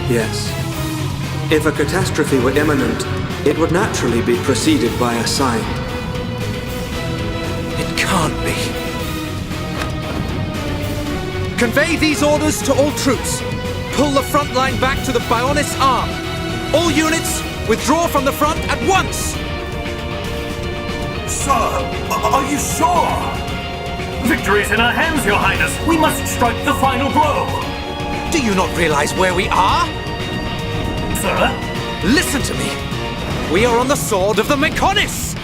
Yes. If a catastrophe were imminent, it would naturally be preceded by a sign. It can't be. Convey these orders to all troops. Pull the front line back to the Mechonis arm. All units, withdraw from the front at once! Sir, are you sure? Victory is in our hands, Your Highness. We must strike the final blow. Do you not realize where we are? Sir? Listen to me. We are on the sword of the Mechonis!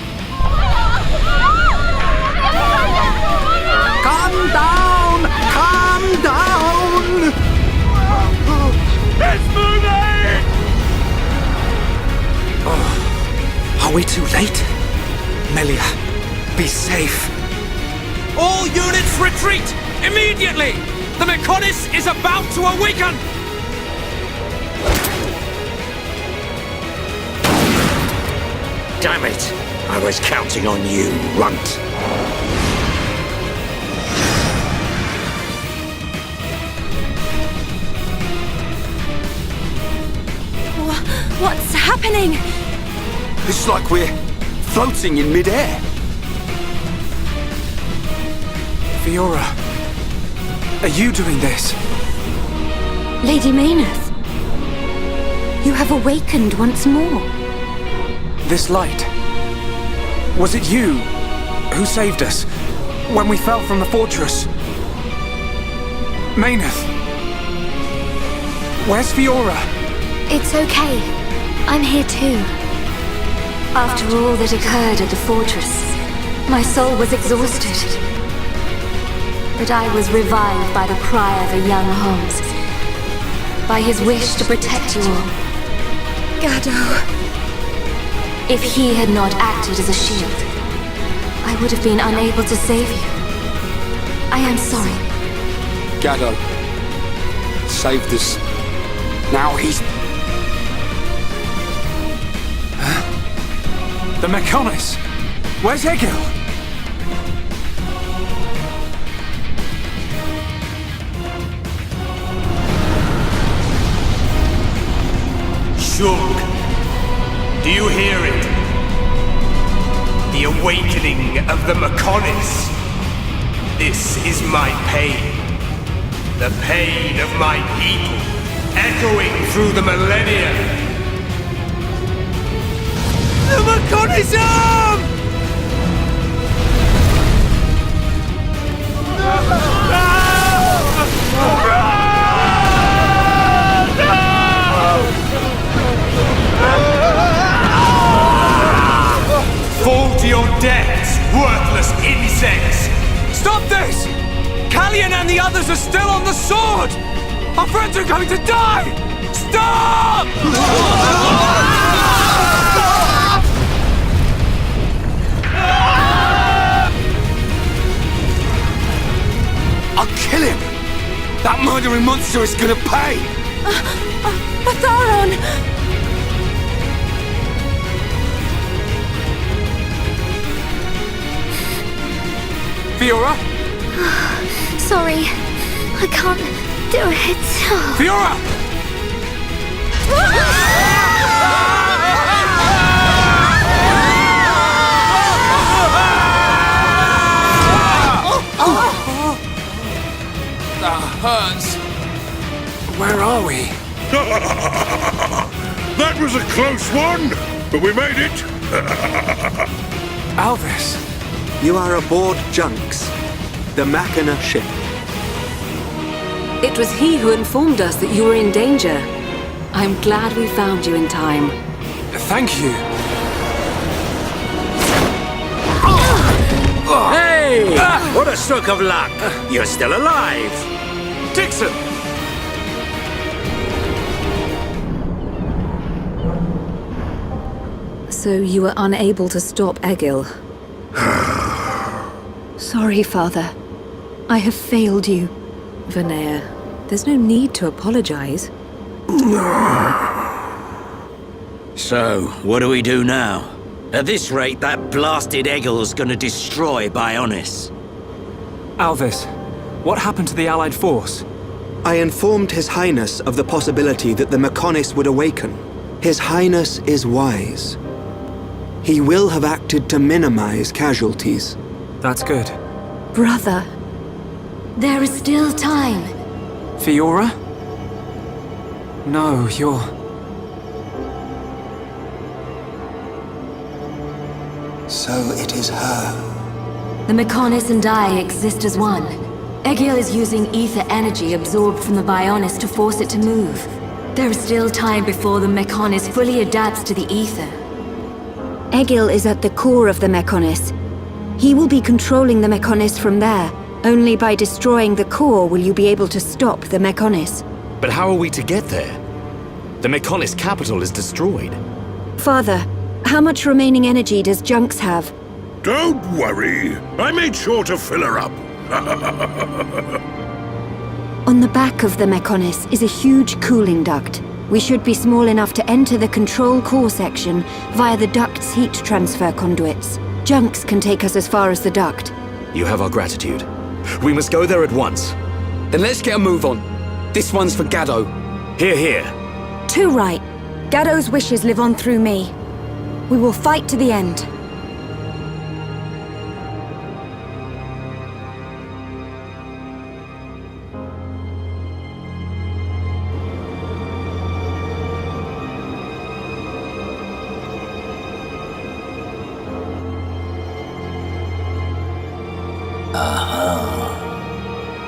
Calm down! Calm down! It's moving! Are we too late? Melia, be safe. All units retreat! Immediately! The Mechonis is about to awaken! Damn it! I was counting on you, runt. What's happening? It's like we're floating in midair. Fiora, are you doing this? Lady Mechonis, you have awakened once more. This light. Was it you who saved us when we fell from the fortress? Mechonis, where's Fiora? It's okay. I'm here too. After all that occurred at the fortress, my soul was exhausted. But I was revived by the cry of a young Holmes, by his wish to protect you all. Gado. If he had not acted as a shield, I would have been unable to save you. I am sorry. Gado saved us. Now he's... The Mechonis! Where's Egil? Shulk, do you hear it? The awakening of the Mechonis. This is my pain. The pain of my people, echoing through the millennia. The Mechonis arm! Fall to your deaths, worthless insects! Stop this! Callian and the others are still on the sword! Our friends are going to die! Stop! I'll kill him! That murdering monster is gonna pay! Atharon! Fiora? Sorry, I can't do it. Fiora! That hurts. Where are we? That was a close one, but we made it. Alvis. You are aboard Junks, the Mechonis ship. It was he who informed us that you were in danger. I'm glad we found you in time. Thank you. Hey! What a stroke of luck! You're still alive! Dixon! So you were unable to stop Egil. Sorry, Father. I have failed you. Vanea, there's no need to apologize. So, what do we do now? At this rate, that blasted Egil's gonna destroy Mechonis. Alvis, what happened to the Allied force? I informed His Highness of the possibility that the Mechonis would awaken. His Highness is wise. He will have acted to minimize casualties. That's good. Brother. There is still time. Fiora? No, you're... So it is her. The Mechonis and I exist as one. Egil is using ether energy absorbed from the Bionis to force it to move. There is still time before the Mechonis fully adapts to the ether. Egil is at the core of the Mechonis. He will be controlling the Mechonis from there. Only by destroying the core will you be able to stop the Mechonis. But how are we to get there? The Mechonis capital is destroyed. Father, how much remaining energy does Junks have? Don't worry. I made sure to fill her up. On the back of the Mechonis is a huge cooling duct. We should be small enough to enter the control core section via the duct's heat transfer conduits. Junks can take us as far as the duct. You have our gratitude. We must go there at once. Then let's get a move on. This one's for Gaddo. Hear, hear. Too right. Gaddo's wishes live on through me. We will fight to the end.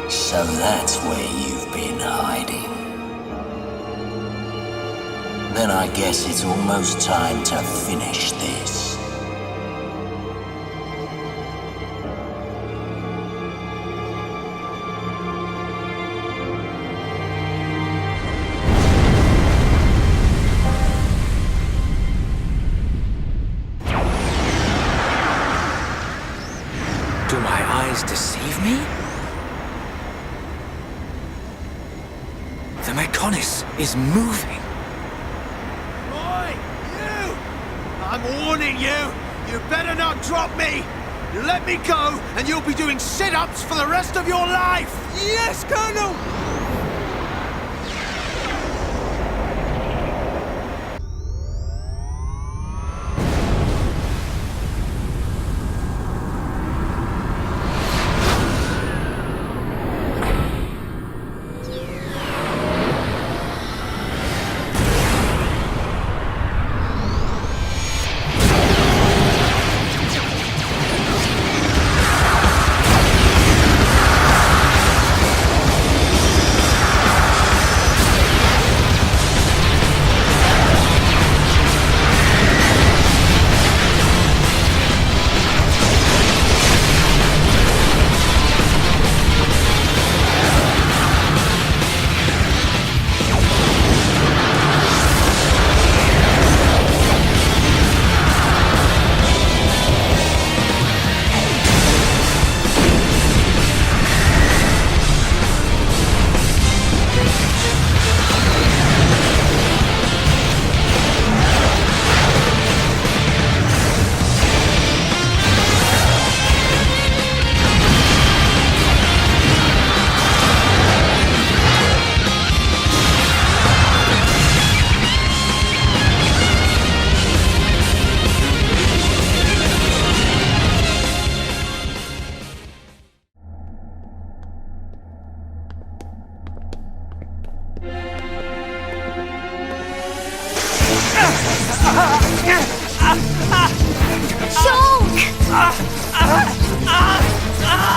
So that's where you've been hiding. Then I guess it's almost time to finish this. Do my eyes deceive me? The Mechonis is moving. Oi, you! I'm warning you! You better not drop me! You let me go, and you'll be doing sit-ups for the rest of your life! Yes, Colonel!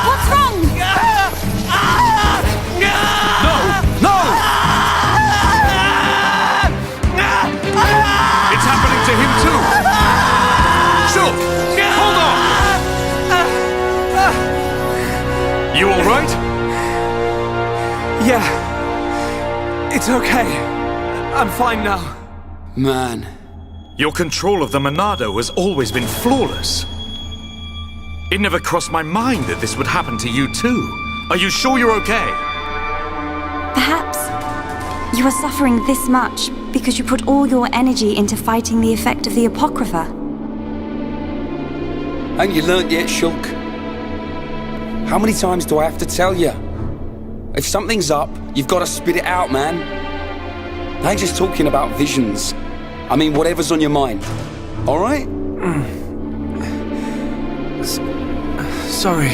What's wrong? No! It's happening to him too! Shulk! Hold on! You alright? Yeah. It's okay. I'm fine now. Man. Your control of the Monado has always been flawless. It never crossed my mind that this would happen to you too. Are you sure you're okay? Perhaps you are suffering this much because you put all your energy into fighting the effect of the Apocrypha. Ain't you learnt yet, Shulk? How many times do I have to tell you? If something's up, You've got to spit it out, man. I ain't just talking about visions. I mean, whatever's on your mind. All right? Sorry,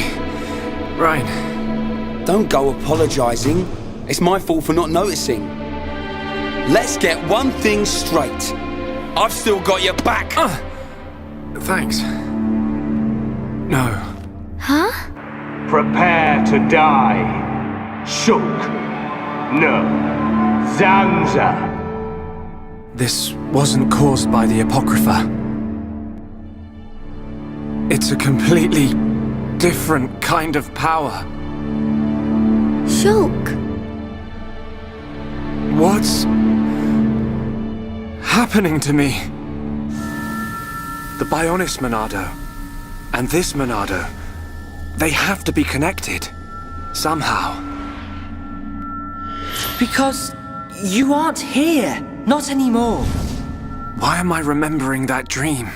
Ryan. Don't go apologizing. It's my fault for not noticing. Let's get one thing straight. I've still got your back. Thanks. No. Huh? Prepare to die. Shulk. No. Zanza. This wasn't caused by the Apocrypha. It's a completely different kind of power. Shulk. What's happening to me? The Bionis Monado and this Monado, they have to be connected. Somehow. Because you aren't here. Not anymore. Why am I remembering that dream?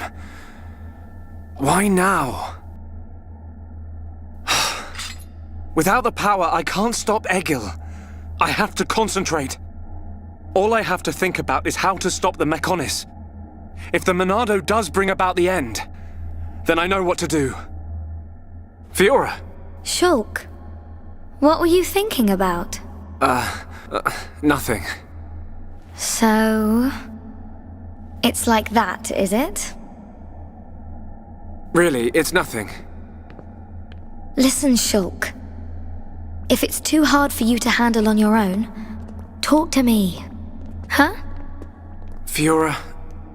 Why now? Without the power, I can't stop Egil. I have to concentrate. All I have to think about is how to stop the Mechonis. If the Monado does bring about the end, then I know what to do. Fiora! Shulk, what were you thinking about? Nothing. So... it's like that, is it? Really, it's nothing. Listen, Shulk. If it's too hard for you to handle on your own, talk to me. Huh? Fiora...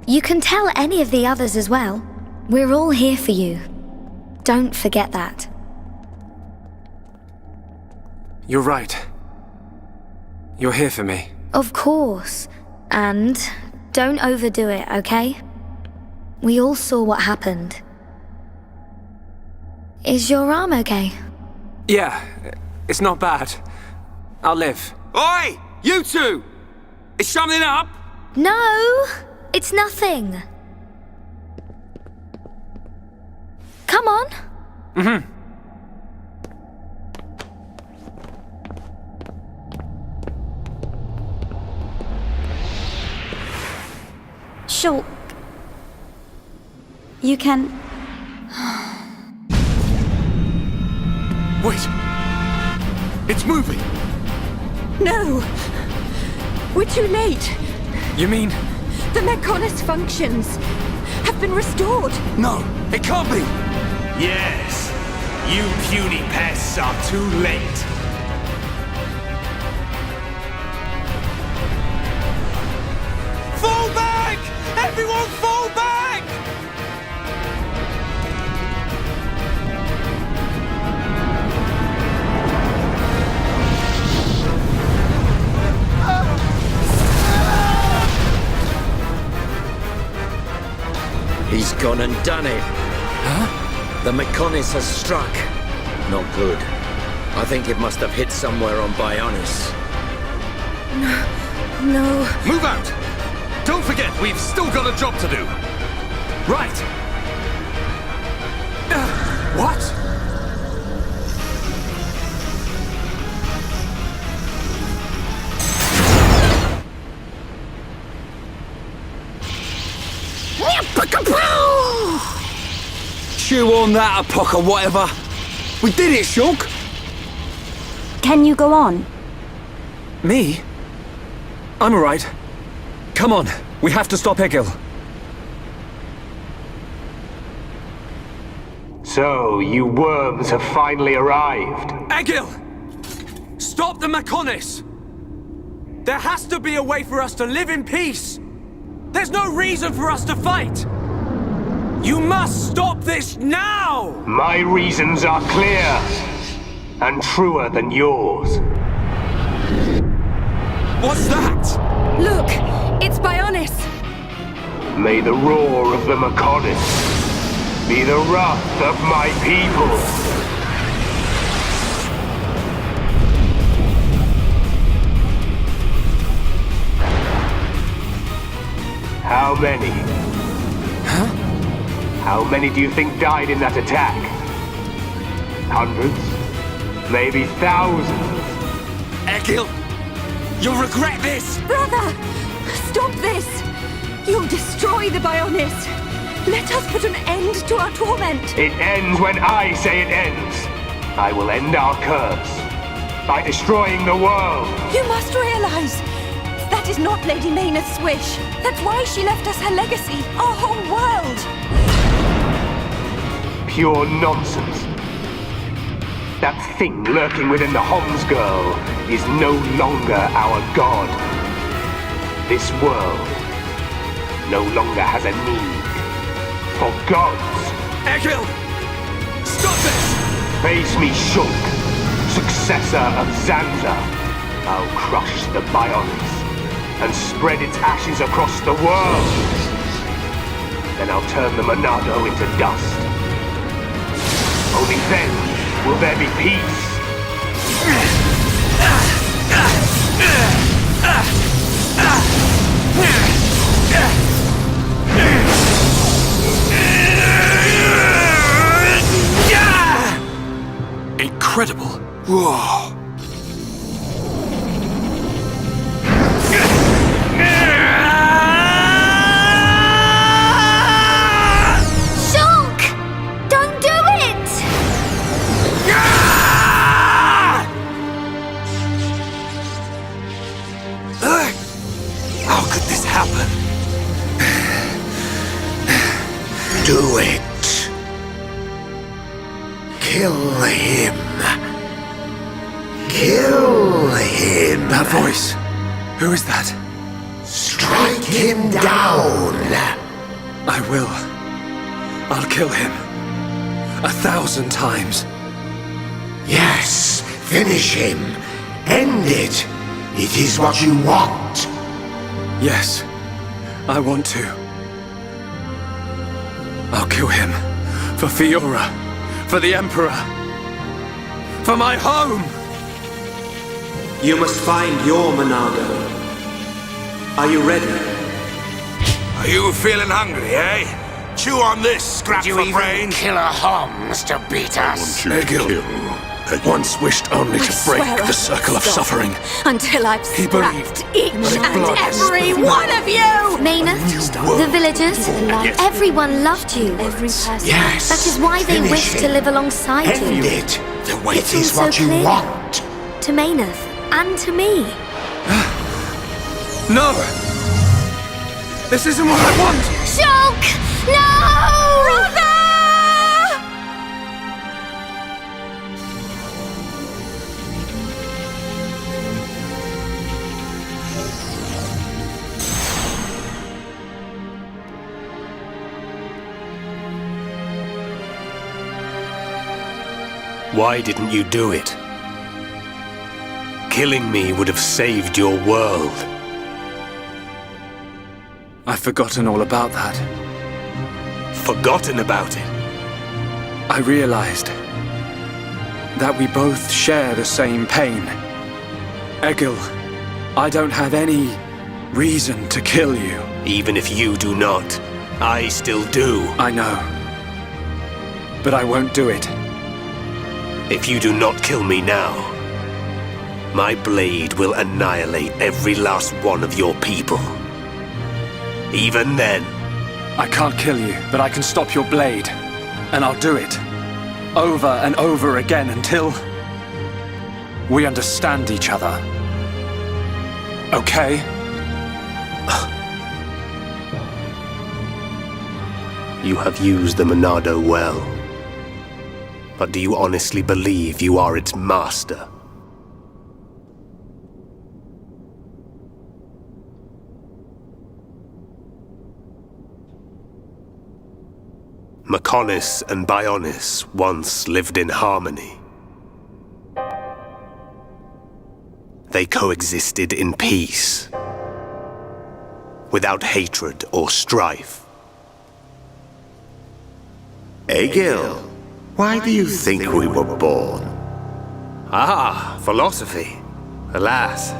You can tell any of the others as well. We're all here for you. Don't forget that. You're right. You're here for me. Of course. And don't overdo it, okay? We all saw what happened. Is your arm okay? Yeah, it's not bad. I'll live. Oi! You two! Is something up? No! It's nothing. Come on. Mm-hmm. Shulk. You can... Wait! It's moving! No! We're too late! You mean... The Mechonis functions have been restored! No, it can't be! Yes, you puny pests are too late. Fall back! Everyone fall back! He's gone and done it. Huh? The Mechonis has struck. Not good. I think it must have hit somewhere on Bionis. No. Move out! Don't forget, we've still got a job to do. Right. What? Chew on that, Apoc or whatever. We did it, Shulk. Can you go on? Me? I'm alright. Come on, we have to stop Egil. So, you worms have finally arrived. Egil! Stop the Mechonis! There has to be a way for us to live in peace! There's no reason for us to fight! You must stop this now! My reasons are clear, and truer than yours. What's that? Look! It's Bionis! May the roar of the Mechonis be the wrath of my people! How many? Huh? How many do you think died in that attack? Hundreds? Maybe thousands? Egil, You'll regret this! Brother! Stop this! You'll destroy the Bionis! Let us put an end to our torment! It ends when I say it ends. I will end our curse by destroying the world. You must realize, that is not Lady Mechonis' wish. That's why she left us her legacy, our whole world. Pure nonsense. That thing lurking within the Homs girl is no longer our god. This world no longer has a need for gods. Egil! Stop this! Face me, Shulk, successor of Zanza. I'll crush the Bionis and spread its ashes across the world. Then I'll turn the Monado into dust. Only then will there be peace. Incredible. Whoa. Shulk! Don't do it! How could this happen? Do it. Kill him. Kill him. That voice. Who is that? Strike him down. I will. I'll kill him. 1,000 times. Yes, finish him. End it. It is what you want. Yes, I want to. I'll kill him. For Fiora. For the Emperor. For my home! You must find your Monado. Are you ready? Are you feeling hungry, eh? Chew on this, scrap for brain. Kill a Homs to beat us. Egil once wished only to break the circle of suffering. Until I've He believed scrapped each that and blood every was one of you! Mechonis, the villagers, everyone loved you. Every person. Yes, That is why they finish wished to him. live alongside End you. it. It is all what so you clear. want. To Mechonis and to me. No! This isn't what I want! Shulk! No! Brother! Why didn't you do it? Killing me would have saved your world. I've forgotten all about that. Forgotten about it? I realized that we both share the same pain. Egil, I don't have any reason to kill you. Even if you do not, I still do. I know. But I won't do it. If you do not kill me now, my blade will annihilate every last one of your people. Even then. I can't kill you, but I can stop your blade. And I'll do it. Over and over again until we understand each other. Okay? You have used the Monado well. But do you honestly believe you are its master? Mechonis and Bionis once lived in harmony. They coexisted in peace, without hatred or strife. Egil, why do you think we were born? Ah, philosophy. Alas,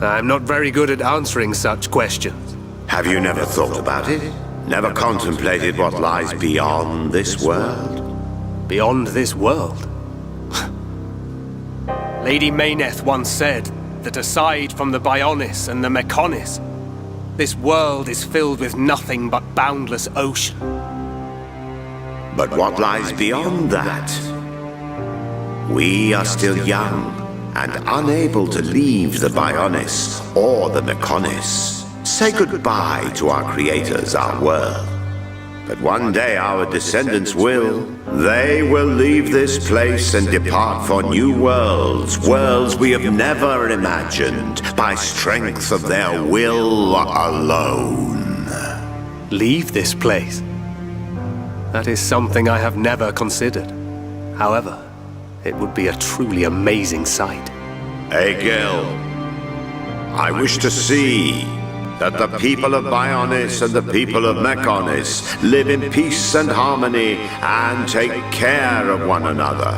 I'm not very good at answering such questions. Have you never thought about it? Never contemplated what lies beyond this world? Beyond this world? Lady Mechonis once said, that aside from the Bionis and the Mechonis, this world is filled with nothing but boundless ocean. But what lies beyond that? We are still young and unable to leave the Bionis or the Mechonis. Say goodbye to our creators, our world. But one day our descendants will. They will leave this place and depart for new worlds, worlds we have never imagined, by strength of their will alone. Leave this place? That is something I have never considered. However, it would be a truly amazing sight. Egil, I wish to see that the people of Bionis and the people of Mechonis live in peace and harmony and take care of one another.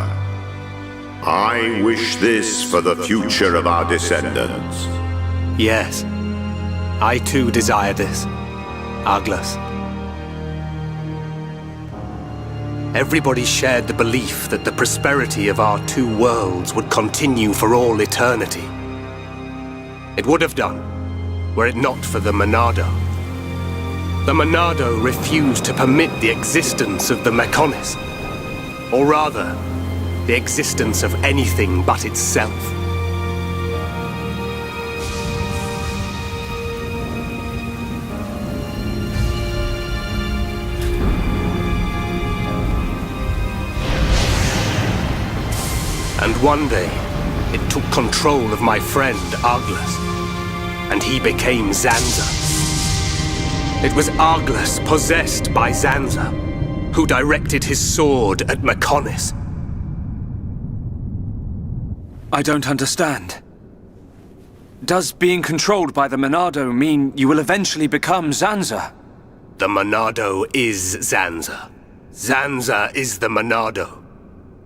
I wish this for the future of our descendants. Yes, I too desire this, Arglus. Everybody shared the belief that the prosperity of our two worlds would continue for all eternity. It would have done, were it not for the Monado. The Monado refused to permit the existence of the Mechonis, or rather, the existence of anything but itself. And one day, it took control of my friend Arglus, and he became Zanza. It was Arglus possessed by Zanza, who directed his sword at Mechonis. I don't understand. Does being controlled by the Monado mean you will eventually become Zanza? The Monado is Zanza. Zanza is the Monado.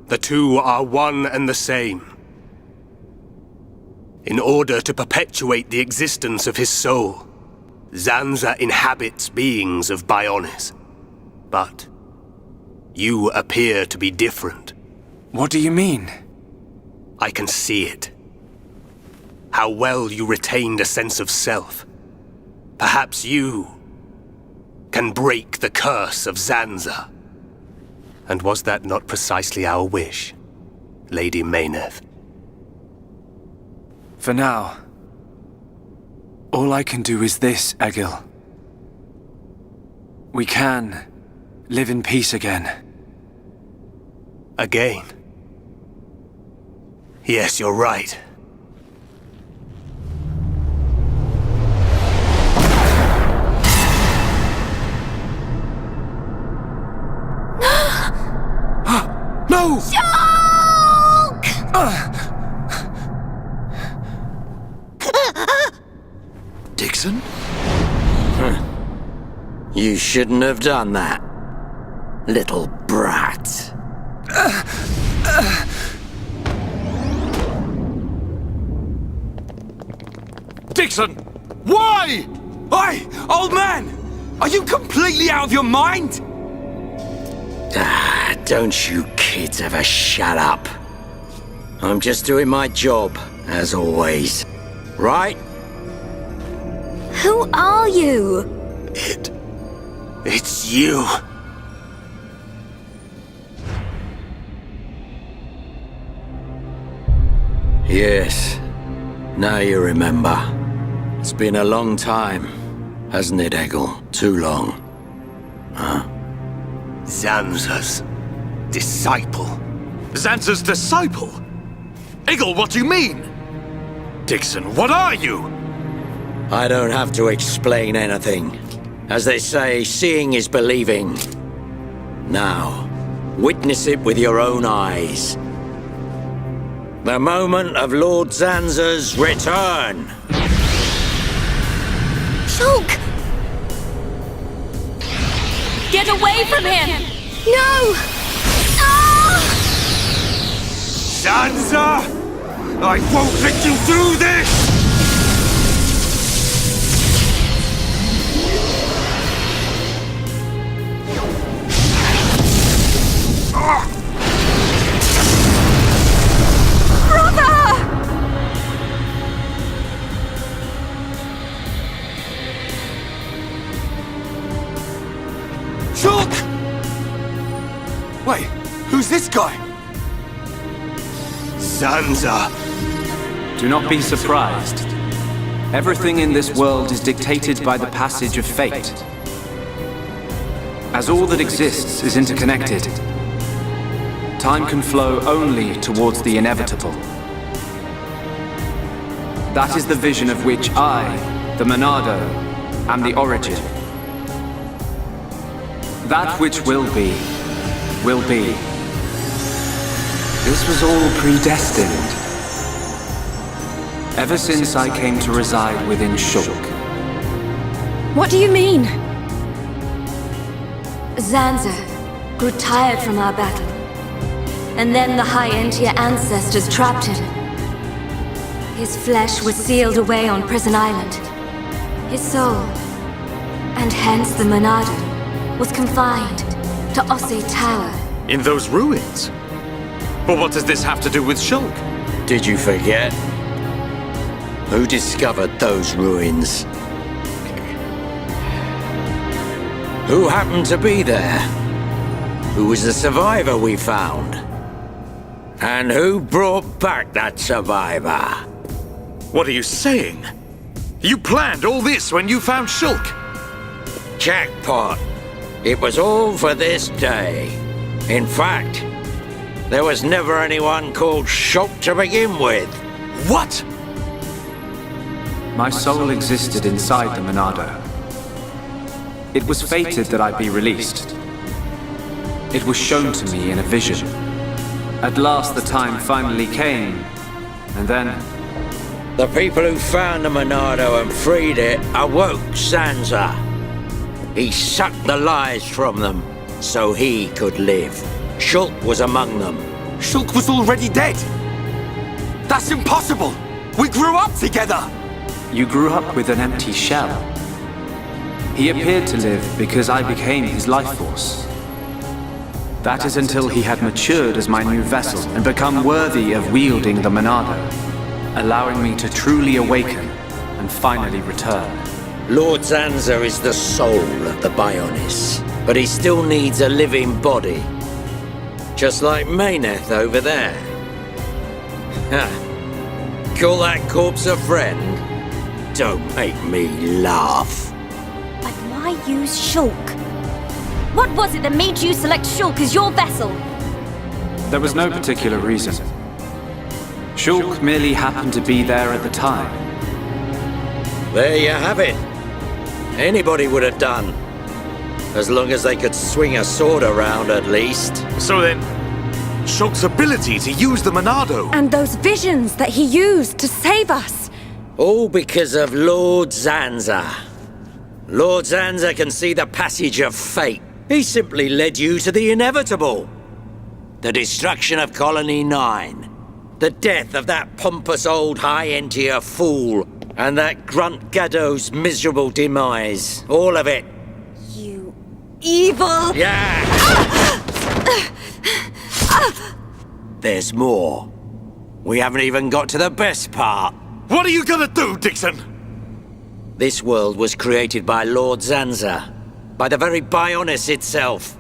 The two are one and the same. In order to perpetuate the existence of his soul, Zanza inhabits beings of Bionis. But you appear to be different. What do you mean? I can see it. How well you retained a sense of self. Perhaps you can break the curse of Zanza. And was that not precisely our wish, Lady Mayneth? For now, all I can do is this, Egil. We can live in peace again. Again? Yes, you're right. No! Shulk! Dixon? You shouldn't have done that, little brat. Dixon! Why? Hey, old man! Are you completely out of your mind? Don't you kids ever shut up. I'm just doing my job, as always. Right? Who are you? It's you. Yes. Now you remember. It's been a long time, hasn't it, Egil? Too long. Huh? Zanza's disciple. Zanza's disciple? Egil, what do you mean? Dixon, what are you? I don't have to explain anything. As they say, seeing is believing. Now, witness it with your own eyes. The moment of Lord Zanza's return. Shulk! Get away from him! No! Ah! Zanza! I won't let you do this! Shulk! Wait, who's this guy? Zanza! Do not be surprised. Everything in this world is dictated by the passage of fate. As all that exists is interconnected, time can flow only towards the inevitable. That is the vision of which I, the Monado, am the origin. That which will be, will be. This was all predestined. Ever since I came to reside within Shulk. What do you mean? Zanza grew tired from our battle. And then the High Entier ancestors trapped him. His flesh was sealed away on Prison Island. His soul, and hence the Monado, was confined to Osse Tower. In those ruins? But what does this have to do with Shulk? Did you forget? Who discovered those ruins? Who happened to be there? Who was the survivor we found? And who brought back that survivor? What are you saying? You planned all this when you found Shulk? Jackpot. It was all for this day. In fact, there was never anyone called Shulk to begin with. What? My soul existed inside the Monado. It was fated that I be released. It was shown to me in a vision. At last the time finally came, and then... The people who found the Monado and freed it awoke Zanza. He sucked the lives from them, so he could live. Shulk was among them. Shulk was already dead! That's impossible! We grew up together! You grew up with an empty shell. He appeared to live because I became his life force. That is until he had matured as my new vessel and become worthy of wielding the Monado, allowing me to truly awaken and finally return. Lord Zanza is the soul of the Bionis, but he still needs a living body. Just like Mechonis over there. Call that corpse a friend? Don't make me laugh. But why use Shulk? What was it that made you select Shulk as your vessel? There was no particular reason. Shulk merely happened to be there at the time. There you have it. Anybody would have done. As long as they could swing a sword around, at least. So then, Shulk's ability to use the Monado... And those visions that he used to save us. All because of Lord Zanza. Lord Zanza can see the passage of fate. He simply led you to the inevitable. The destruction of Colony 9. The death of that pompous old High Entier fool. And that Grunt Gaddo's miserable demise. All of it. You evil... Yeah! There's more. We haven't even got to the best part. What are you gonna do, Dixon? This world was created by Lord Zanza. By the very Bionis itself.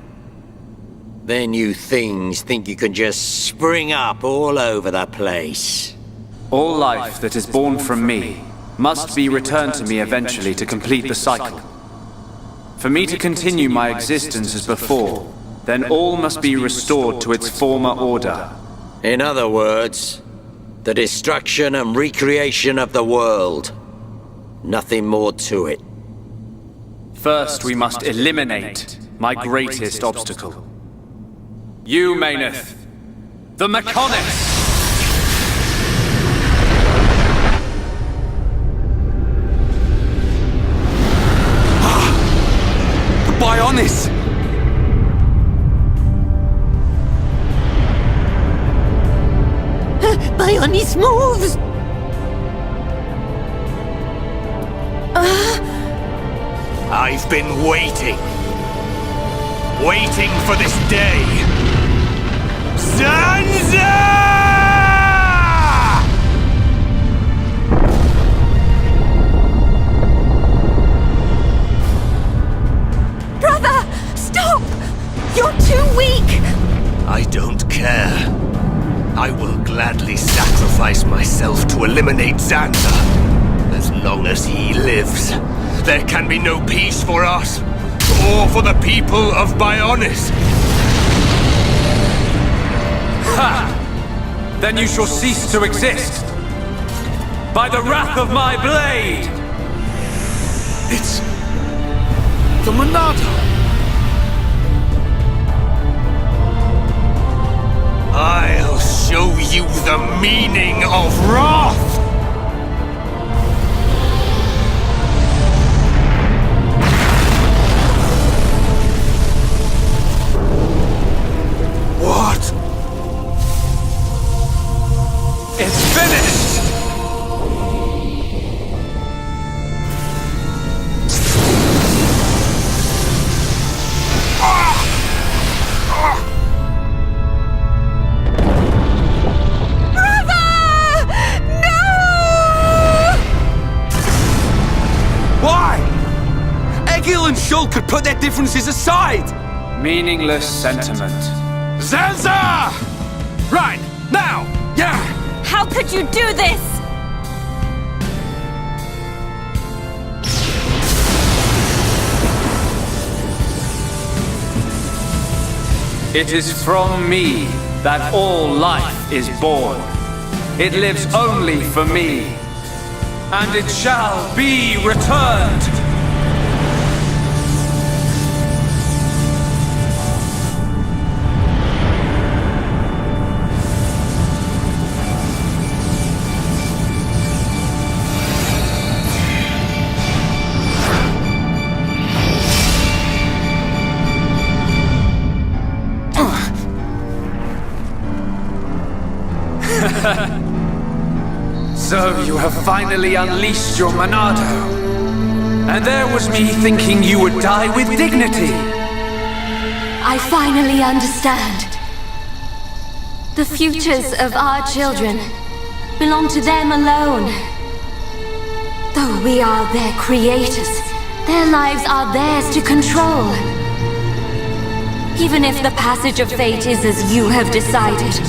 Then you things think you can just spring up all over the place. All life that is born from me must be returned to me eventually to complete the cycle. For me to continue my existence as before, then all must be restored to its former order. In other words, the destruction and recreation of the world. Nothing more to it. First, we must eliminate my greatest obstacle. You, Mechonis, the Mechonis! Bionis! Bionis moves! I've been waiting. Waiting for this day. Zanza! Brother! Stop! Xander. As long as he lives, there can be no peace for us, or for the people of Bionis. Ha! Then you shall cease to exist. By the wrath of my blade! It's... the Monado! I'll show you the meaning of wrath! What? It's finished! And Shul could put their differences aside! Meaningless sentiment. Zanza! Right, now! Yeah! How could you do this? It is from me that all life is born. It lives only for me, and it shall be returned. So you have finally unleashed your Monado. And there was me thinking you would die with dignity. I finally understand. The futures of our children belong to them alone. Though we are their creators, their lives are theirs to control. Even if the passage of fate is as you have decided,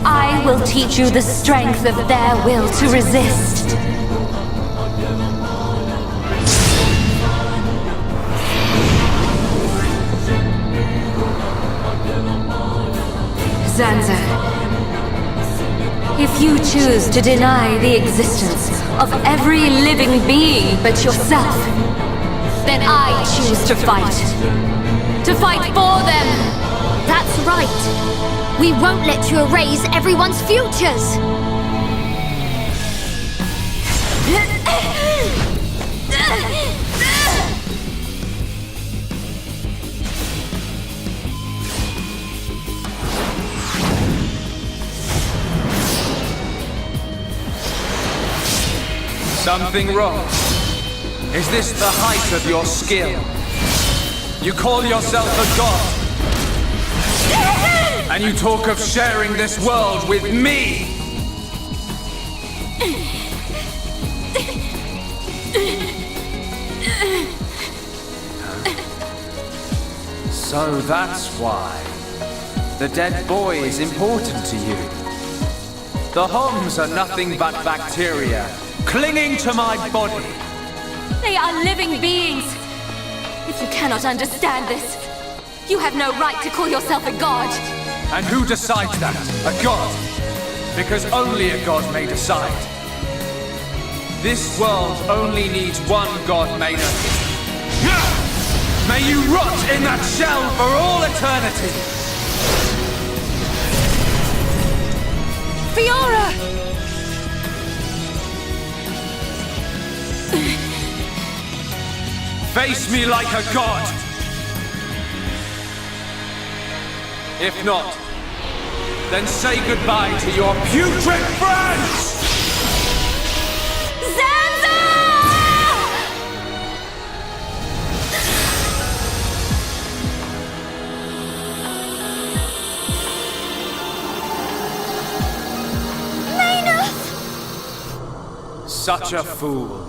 I will teach you the strength of their will to resist. Zanza, if you choose to deny the existence of every living being but yourself, then I choose to fight. To fight for them! That's right. We won't let you erase everyone's futures! Something wrong? Is this the height of your skill? You call yourself a god? And you talk of sharing this world with me! So that's why the dead boy is important to you. The Homs are nothing but bacteria clinging to my body. They are living beings! If you cannot understand this, you have no right to call yourself a god! And who decides that? A god? Because only a god may decide. This world only needs one god, Mechonis. May you rot in that shell for all eternity! Fiora! Face me like a god! If not, then say goodbye to your putrid friends! Xander! Such a fool.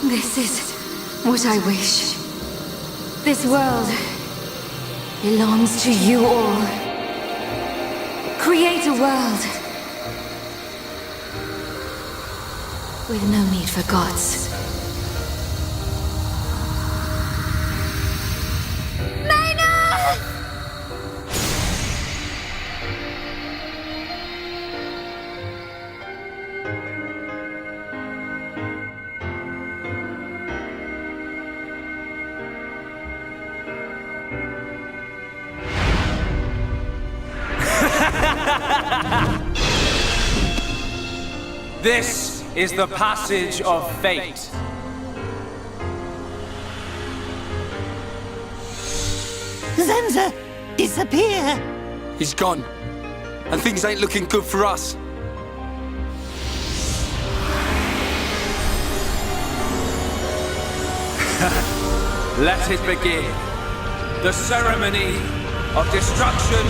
This is what I wish. This world belongs to you all. Create a world with no need for gods. This is the passage of fate. Zenza, disappear! He's gone. And things ain't looking good for us. Let it begin. The ceremony of destruction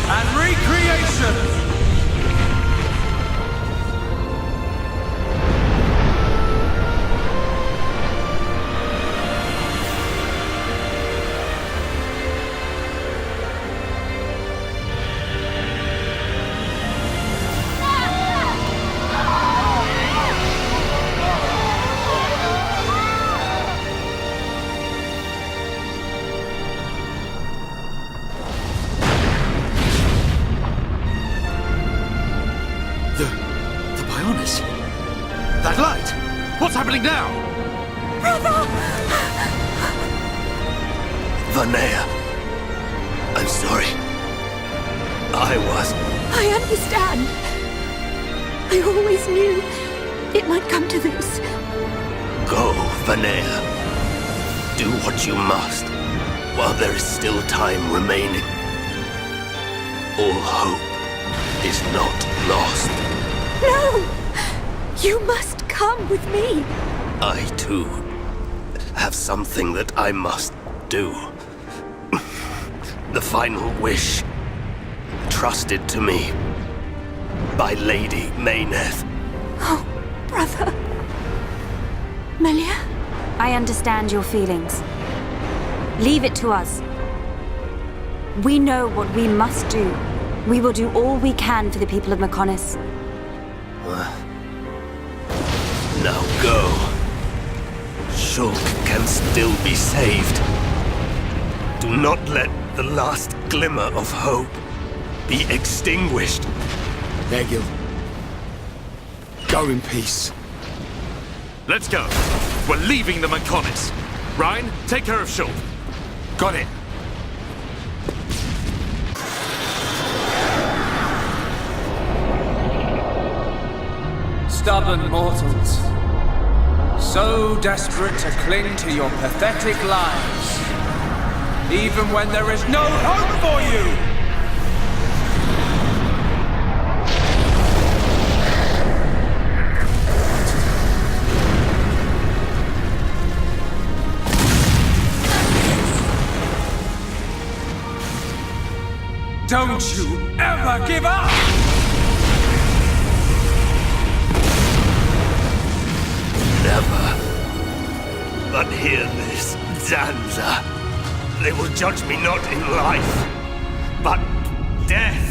and recreation. The Mechonis? That light! What's happening now? Brother! Vanea, I'm sorry. I understand. I always knew it might come to this. Go, Vanea. Do what you must, while there is still time remaining. All hope is not lost. No! You must come with me. I, too, have something that I must do. The final wish, trusted to me by Lady Meyneth. Oh, brother. Melia? I understand your feelings. Leave it to us. We know what we must do. We will do all we can for the people of Mechonis. Now go. Shulk can still be saved. Do not let the last glimmer of hope be extinguished. Egil. Go in peace. Let's go. We're leaving the Mechonis. Ryan, take care of Shulk. Got it. Stubborn mortals. So desperate to cling to your pathetic lives. Even when there is no hope for you! Don't you ever give up! Never. But hear this, Zanza. They will judge me not in life, but death.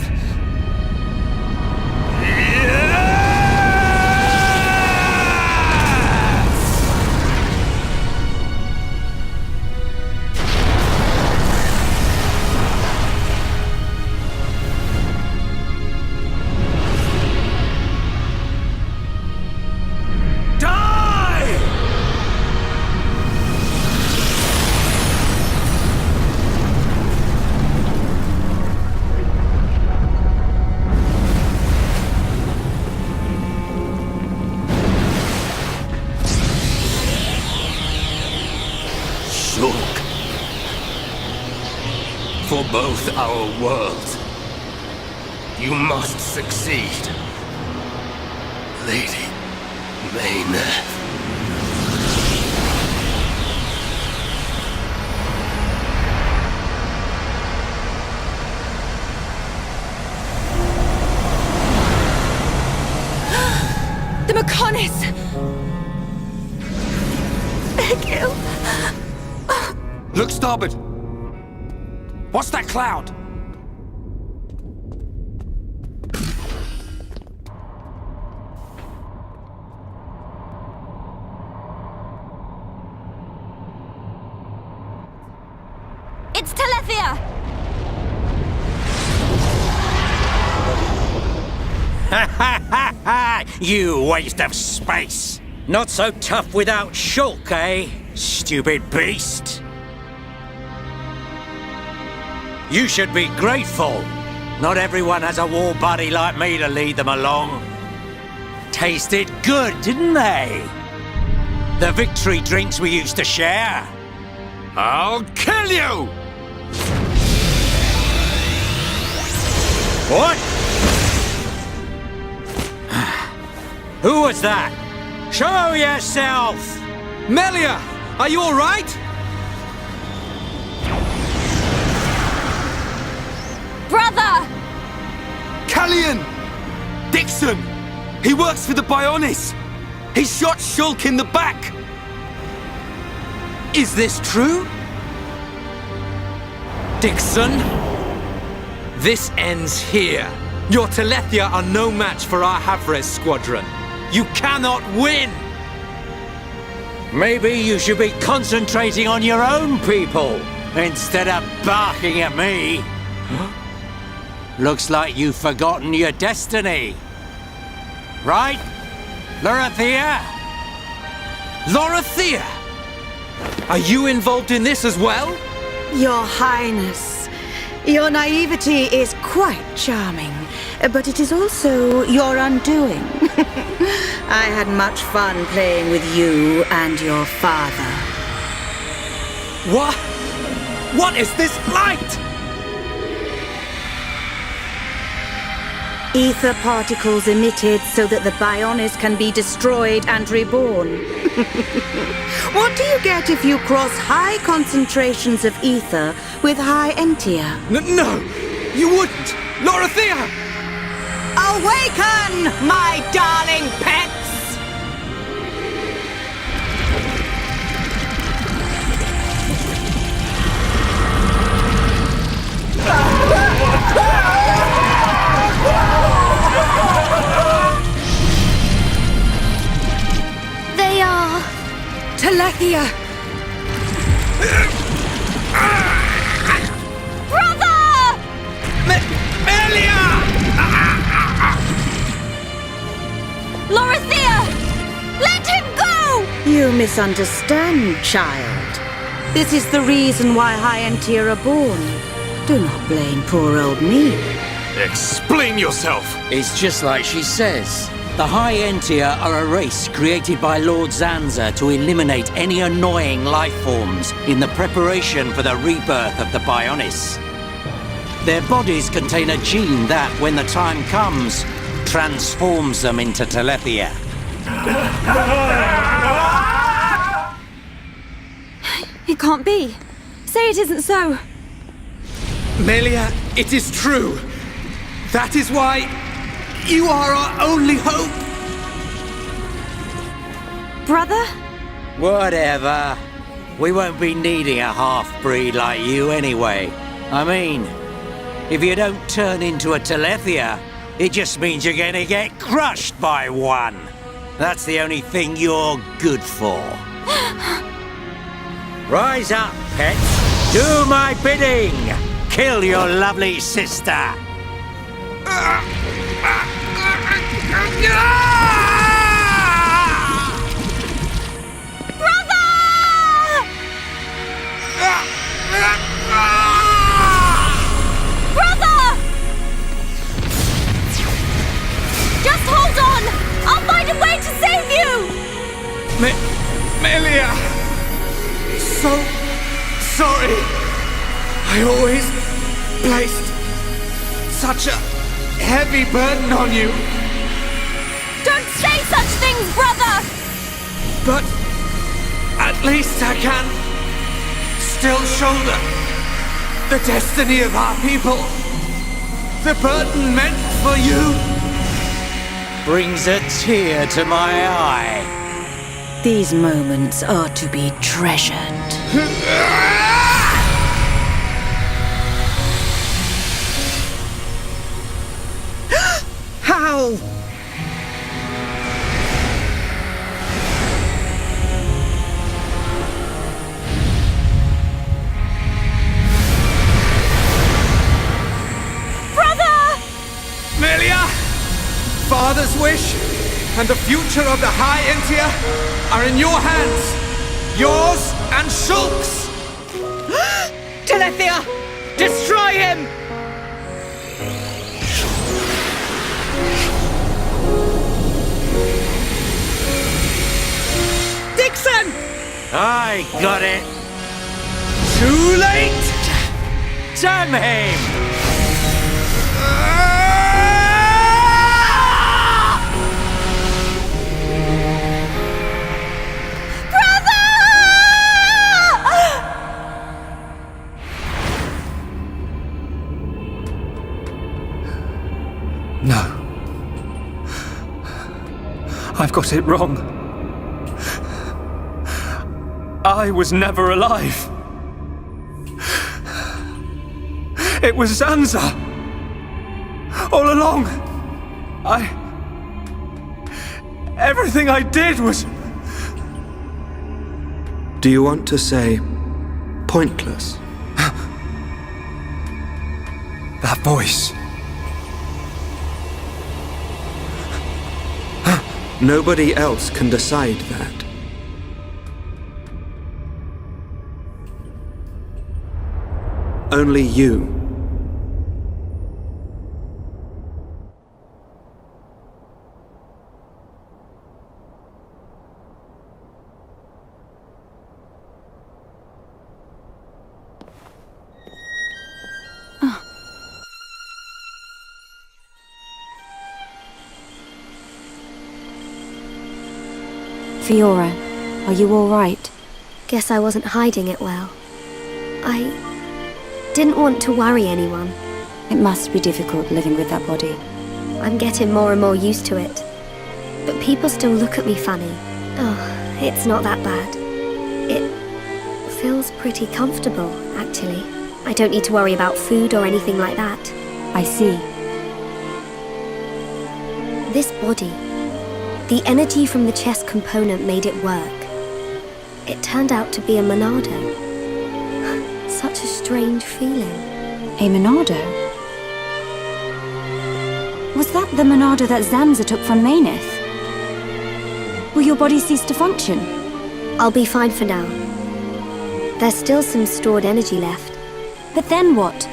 For both our worlds, you must succeed. Lady Meyneth. The Mechonis! Egil! Look starboard! What's that cloud? You waste of space! Not so tough without Shulk, eh? Stupid beast! You should be grateful. Not everyone has a war buddy like me to lead them along. Tasted good, didn't they? The victory drinks we used to share. I'll kill you! What? Who was that? Show yourself! Melia, are you all right? Brother! Callian! Dixon! He works for the Bionis! He shot Shulk in the back! Is this true? Dixon? This ends here. Your Telethia are no match for our Havres squadron. You cannot win! Maybe you should be concentrating on your own people instead of barking at me. Looks like you've forgotten your destiny. Right? Lorithia? Lorithia! Are you involved in this as well? Your Highness, your naivety is quite charming, but it is also your undoing. I had much fun playing with you and your father. What? What is this light? Ether particles emitted so that the Bionis can be destroyed and reborn. What do you get if you cross high concentrations of ether with high entia? No, you wouldn't! Lorithia! Awaken, my darling pets! They are... Telethia! Brother! Melia! Lorithia! Let him go! You misunderstand, child. This is the reason why high entia are born. Do not blame poor old me. Explain yourself! It's just like she says. The High Entia are a race created by Lord Zanza to eliminate any annoying life forms in the preparation for the rebirth of the Bionis. Their bodies contain a gene that, when the time comes, transforms them into Telethia. It can't be. Say it isn't so. Melia, it is true. That is why you are our only hope. Brother? Whatever. We won't be needing a half-breed like you anyway. I mean, if you don't turn into a Telethia, it just means you're gonna get crushed by one. That's the only thing you're good for. Rise up, pets. Do my bidding. Kill your lovely sister. Just hold on! I'll find a way to save you! Melia! So sorry. I always placed such a heavy burden on you. Don't say such things, brother! But at least I can still shoulder the destiny of our people. The burden meant for you brings a tear to my eye. These moments are to be treasured. How? Melia! future of the High Entia are in your hands. Yours and Shulk's. Telethia! Destroy him! Dixon! I got it! Too late! Damn him! No. I've got it wrong. I was never alive. It was Zanza. All along. Everything I did was... Do you want to say pointless? That voice. Nobody else can decide that. Only you. Fiora, are you all right? Guess I wasn't hiding it well. I didn't want to worry anyone. It must be difficult living with that body. I'm getting more and more used to it. But people still look at me funny. Oh, it's not that bad. It feels pretty comfortable, actually. I don't need to worry about food or anything like that. I see. This body, the energy from the chest component made it work. It turned out to be a Monado. Such a strange feeling. A Monado? Was that the Monado that Zanza took from Mechonis? Will your body cease to function? I'll be fine for now. There's still some stored energy left. But then what?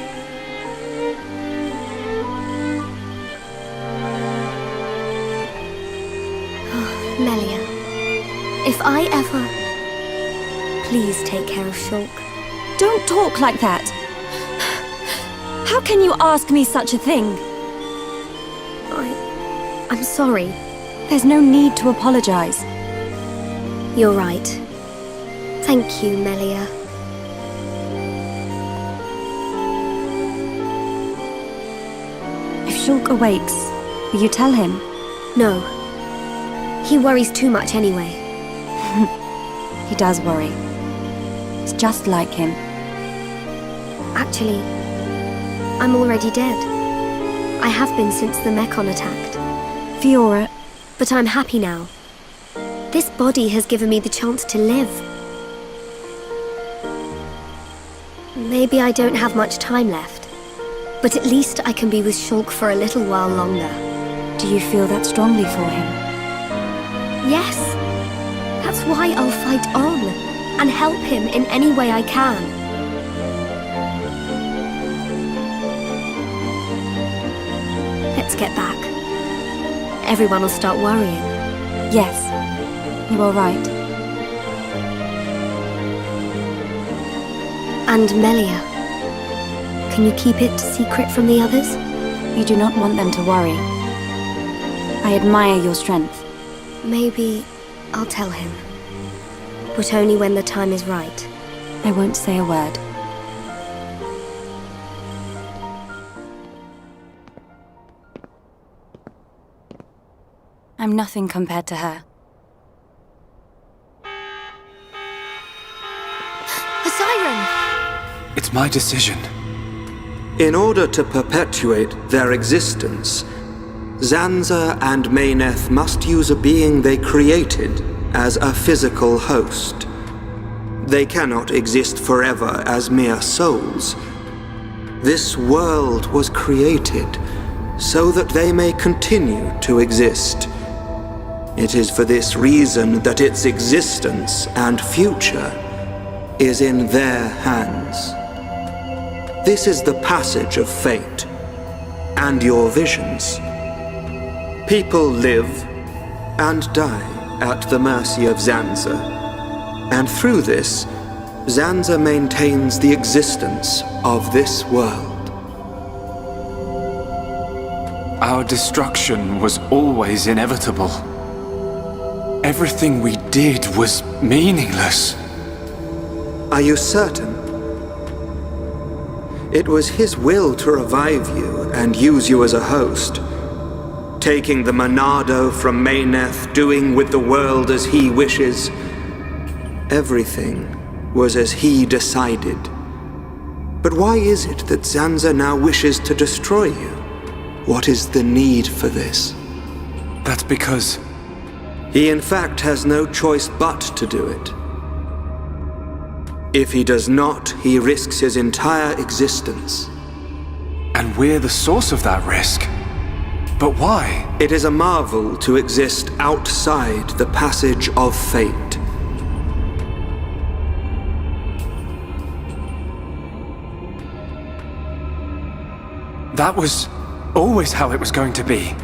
Melia, if I ever... Please take care of Shulk. Don't talk like that! How can you ask me such a thing? I'm sorry. There's no need to apologize. You're right. Thank you, Melia. If Shulk awakes, will you tell him? No. He worries too much anyway. He does worry. It's just like him. Actually, I'm already dead. I have been since the Mechon attacked. Fiora. But I'm happy now. This body has given me the chance to live. Maybe I don't have much time left, but at least I can be with Shulk for a little while longer. Do you feel that strongly for him? Yes. That's why I'll fight on and help him in any way I can. Let's get back. Everyone will start worrying. Yes, you are right. And Melia, can you keep it secret from the others? You do not want them to worry. I admire your strength. Maybe I'll tell him. But only when the time is right. I won't say a word. I'm nothing compared to her. A siren! It's my decision. In order to perpetuate their existence, Zanza and Mechonis must use a being they created as a physical host. They cannot exist forever as mere souls. This world was created so that they may continue to exist. It is for this reason that its existence and future is in their hands. This is the passage of fate, and your visions. People live and die at the mercy of Zanza, and through this, Zanza maintains the existence of this world. Our destruction was always inevitable. Everything we did was meaningless. Are you certain? It was his will to revive you and use you as a host, taking the Monado from Meyneth, doing with the world as he wishes. Everything was as he decided. But why is it that Zanza now wishes to destroy you? What is the need for this? That's because... He in fact has no choice but to do it. If he does not, he risks his entire existence. And we're the source of that risk. But why? It is a marvel to exist outside the passage of fate. That was always how it was going to be.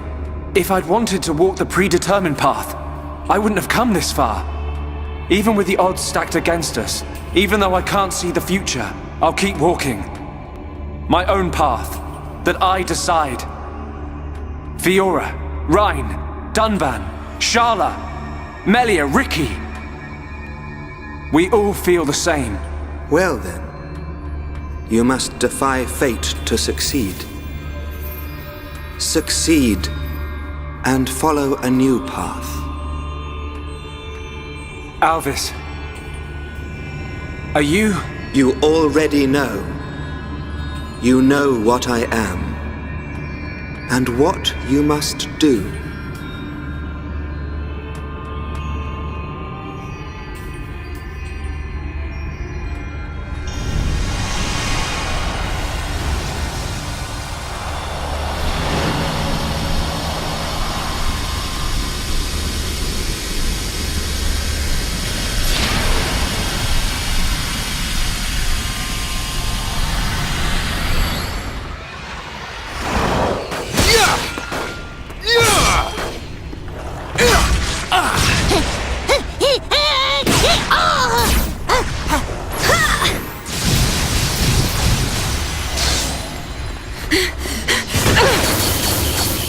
If I'd wanted to walk the predetermined path, I wouldn't have come this far. Even with the odds stacked against us, even though I can't see the future, I'll keep walking. My own path, that I decide. Fiora, Rhine, Dunban, Sharla, Melia, Ricky. We all feel the same. Well then, you must defy fate to succeed. Succeed, and follow a new path. Alvis, are you... You already know. You know what I am, and what you must do.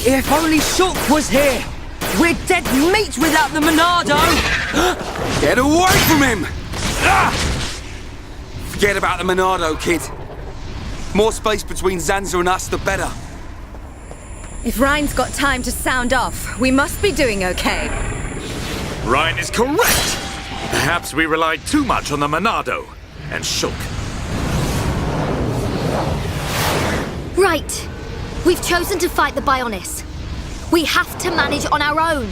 If only Shulk was here! We're dead meat without the Monado! Get away from him! Forget about the Monado, kid. More space between Zanza and us, the better. If Rhine's got time to sound off, we must be doing okay. Rhine is correct! Perhaps we relied too much on the Monado and Shulk. Right. We've chosen to fight the Bionis. We have to manage on our own.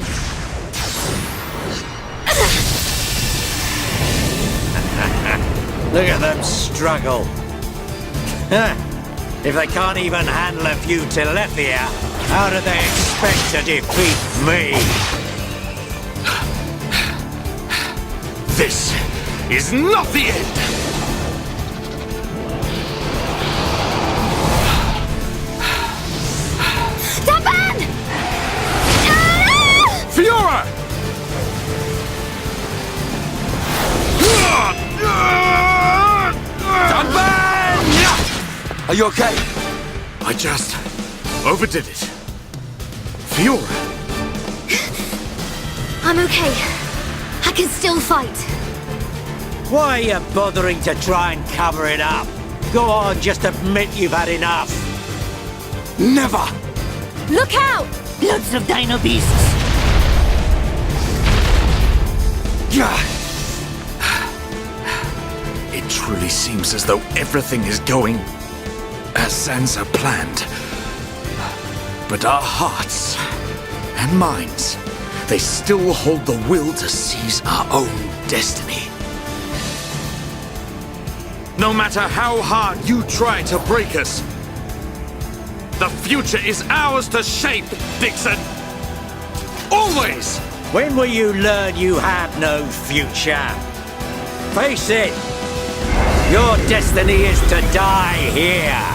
Look at them struggle. If they can't even handle a few Telethia, how do they expect to defeat me? This is not the end! Dunban! Fiora! Dunban! Are you okay? I just overdid it. Fiora! I'm okay. I can still fight. Why are you bothering to try and cover it up? Go on, just admit you've had enough. Never! Look out! Loads of dino beasts! It truly seems as though everything is going as Zanza planned. But our hearts and minds, they still hold the will to seize our own destiny. No matter how hard you try to break us, the future is ours to shape, Dixon! Always! When will you learn you have no future? Face it! Your destiny is to die here!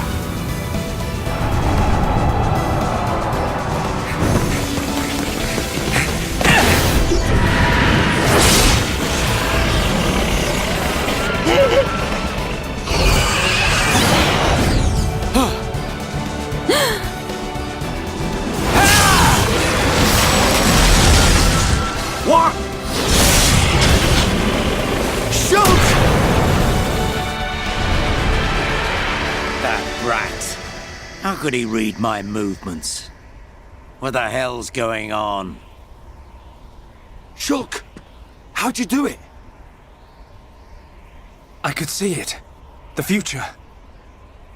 What? Shoot! That brat. How could he read my movements? What the hell's going on? Shulk! How'd you do it? I could see it. The future.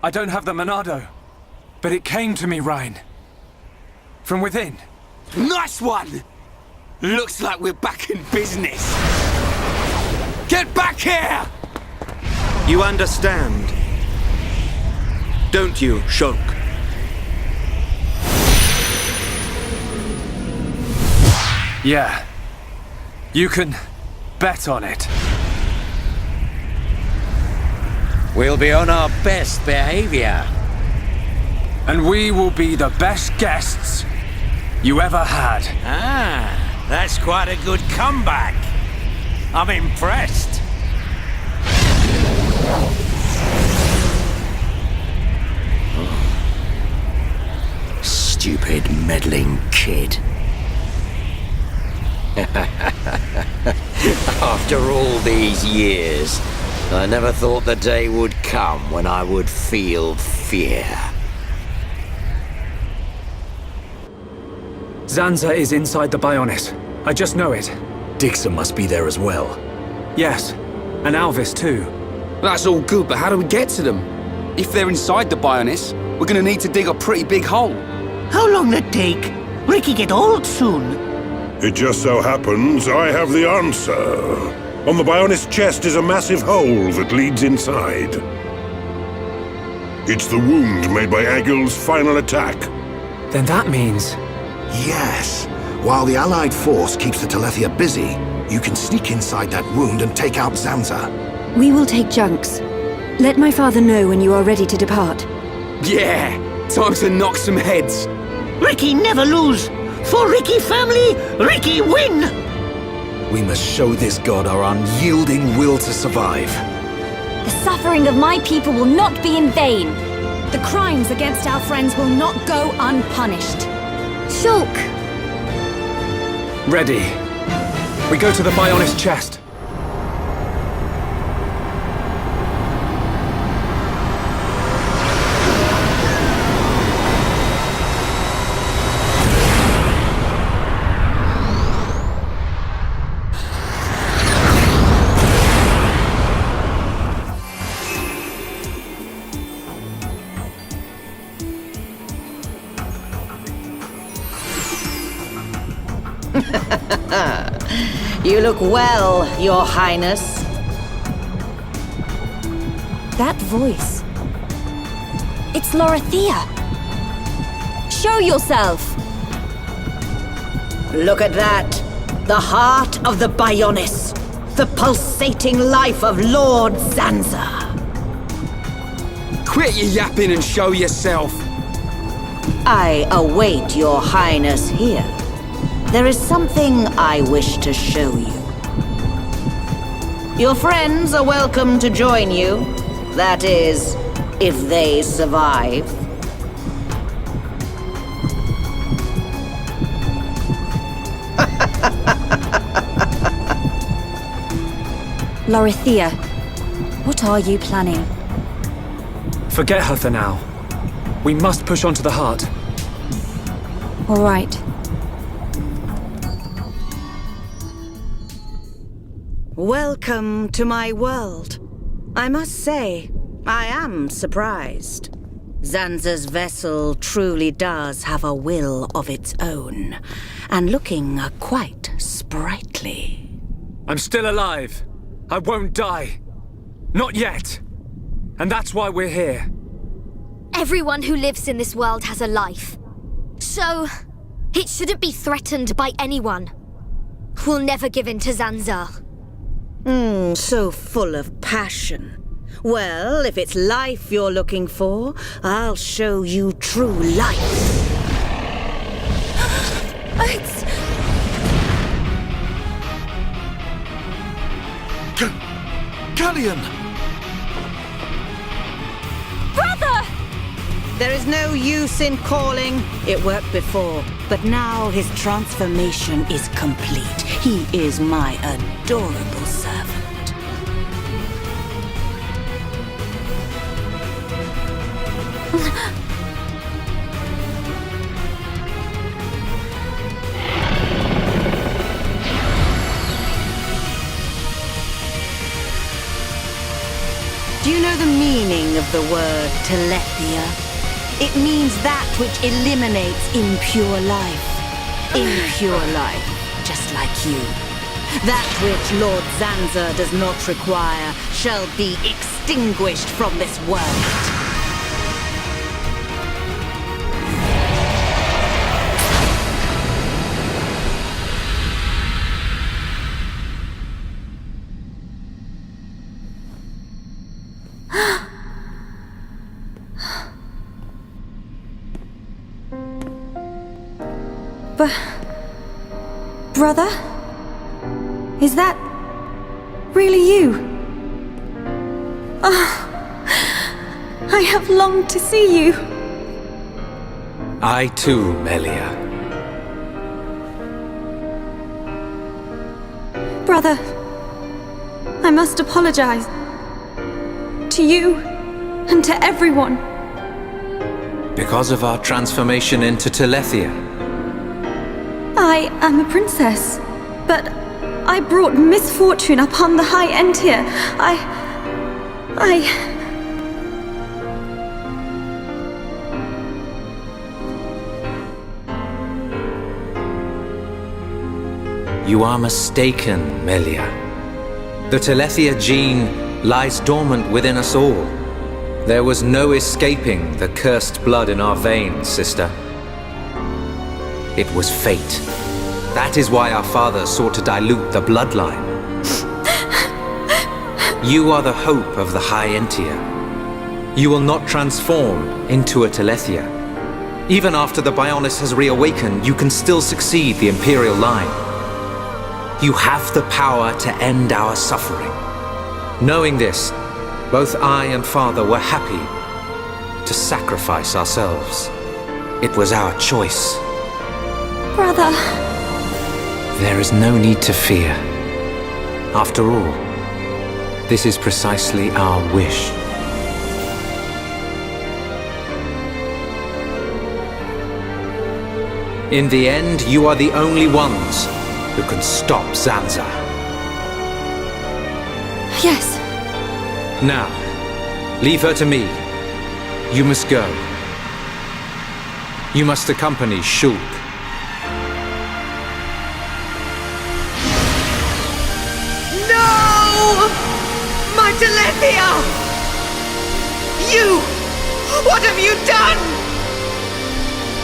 I don't have the Monado, but it came to me, Ryan. From within. Nice one! Looks like we're back in business. Get back here! You understand, don't you, Shulk? Yeah. You can bet on it. We'll be on our best behavior. And we will be the best guests you ever had. Ah, that's quite a good comeback. I'm impressed. Stupid, meddling kid. After all these years, I never thought the day would come when I would feel fear. Zanza is inside the Bionis. I just know it. Dixon must be there as well. Yes, and Alvis too. That's all good, but how do we get to them? If they're inside the Bionis, we're gonna need to dig a pretty big hole. How long will it take? Ricky get old soon. It just so happens I have the answer. On the Bionis chest is a massive hole that leads inside. It's the wound made by Agil's final attack. Then that means... Yes. While the Allied force keeps the Telethia busy, you can sneak inside that wound and take out Zanza. We will take Junks. Let my father know when you are ready to depart. Yeah! Time to knock some heads. Ricky never lose. For Ricky family, Ricky win! We must show this god our unyielding will to survive. The suffering of my people will not be in vain. The crimes against our friends will not go unpunished. Shulk! Ready. We go to the Bionis chest. You look well, Your Highness. That voice. It's Lorithia. Show yourself. Look at that. The heart of the Bionis. The pulsating life of Lord Zanza. Quit your yapping and show yourself. I await Your Highness here. There is something I wish to show you. Your friends are welcome to join you. That is, if they survive. Lorithia, what are you planning? Forget her for now. We must push on to the heart. All right. Welcome to my world. I must say, I am surprised. Zanza's vessel truly does have a will of its own, and looking quite sprightly. I'm still alive. I won't die. Not yet. And that's why we're here. Everyone who lives in this world has a life. So, it shouldn't be threatened by anyone. We'll never give in to Zanza. So full of passion. Well, if it's life you're looking for, I'll show you true life. It's... Galleon! Brother! There is no use in calling. It worked before, but now his transformation is complete. He is my adorable servant. Do you know the meaning of the word telephia? It means that which eliminates impure life. Impure life, just like you. That which Lord Zanza does not require shall be extinguished from this world. Brother? Is that really you? I have longed to see you. I too, Melia. Brother, I must apologize. To you and to everyone. Because of our transformation into Telethia. I am a princess, but I brought misfortune upon the High End here. You are mistaken, Melia. The Telethia gene lies dormant within us all. There was no escaping the cursed blood in our veins, sister. It was fate. That is why our father sought to dilute the bloodline. You are the hope of the High Entia. You will not transform into a Telethia. Even after the Bionis has reawakened, you can still succeed the Imperial line. You have the power to end our suffering. Knowing this, both I and father were happy to sacrifice ourselves. It was our choice. Brother. There is no need to fear. After all, this is precisely our wish. In the end, you are the only ones who can stop Zanza. Yes. Now, leave her to me. You must go. You must accompany Shulk. My Telethia! You! What have you done?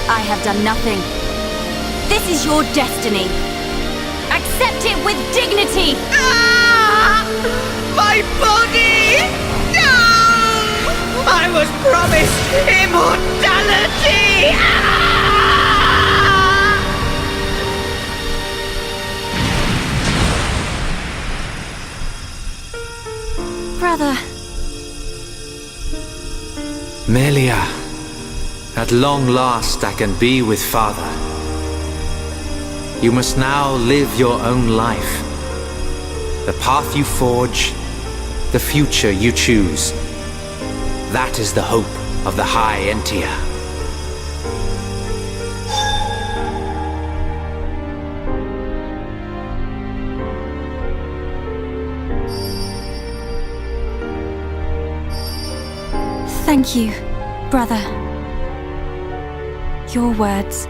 I have done nothing. This is your destiny. Accept it with dignity! Ah! My body! No! I was promised immortality! Ah! Brother. Melia, at long last I can be with father. You must now live your own life. The path you forge, the future you choose. That is the hope of the High Entia. Thank you, brother. Your words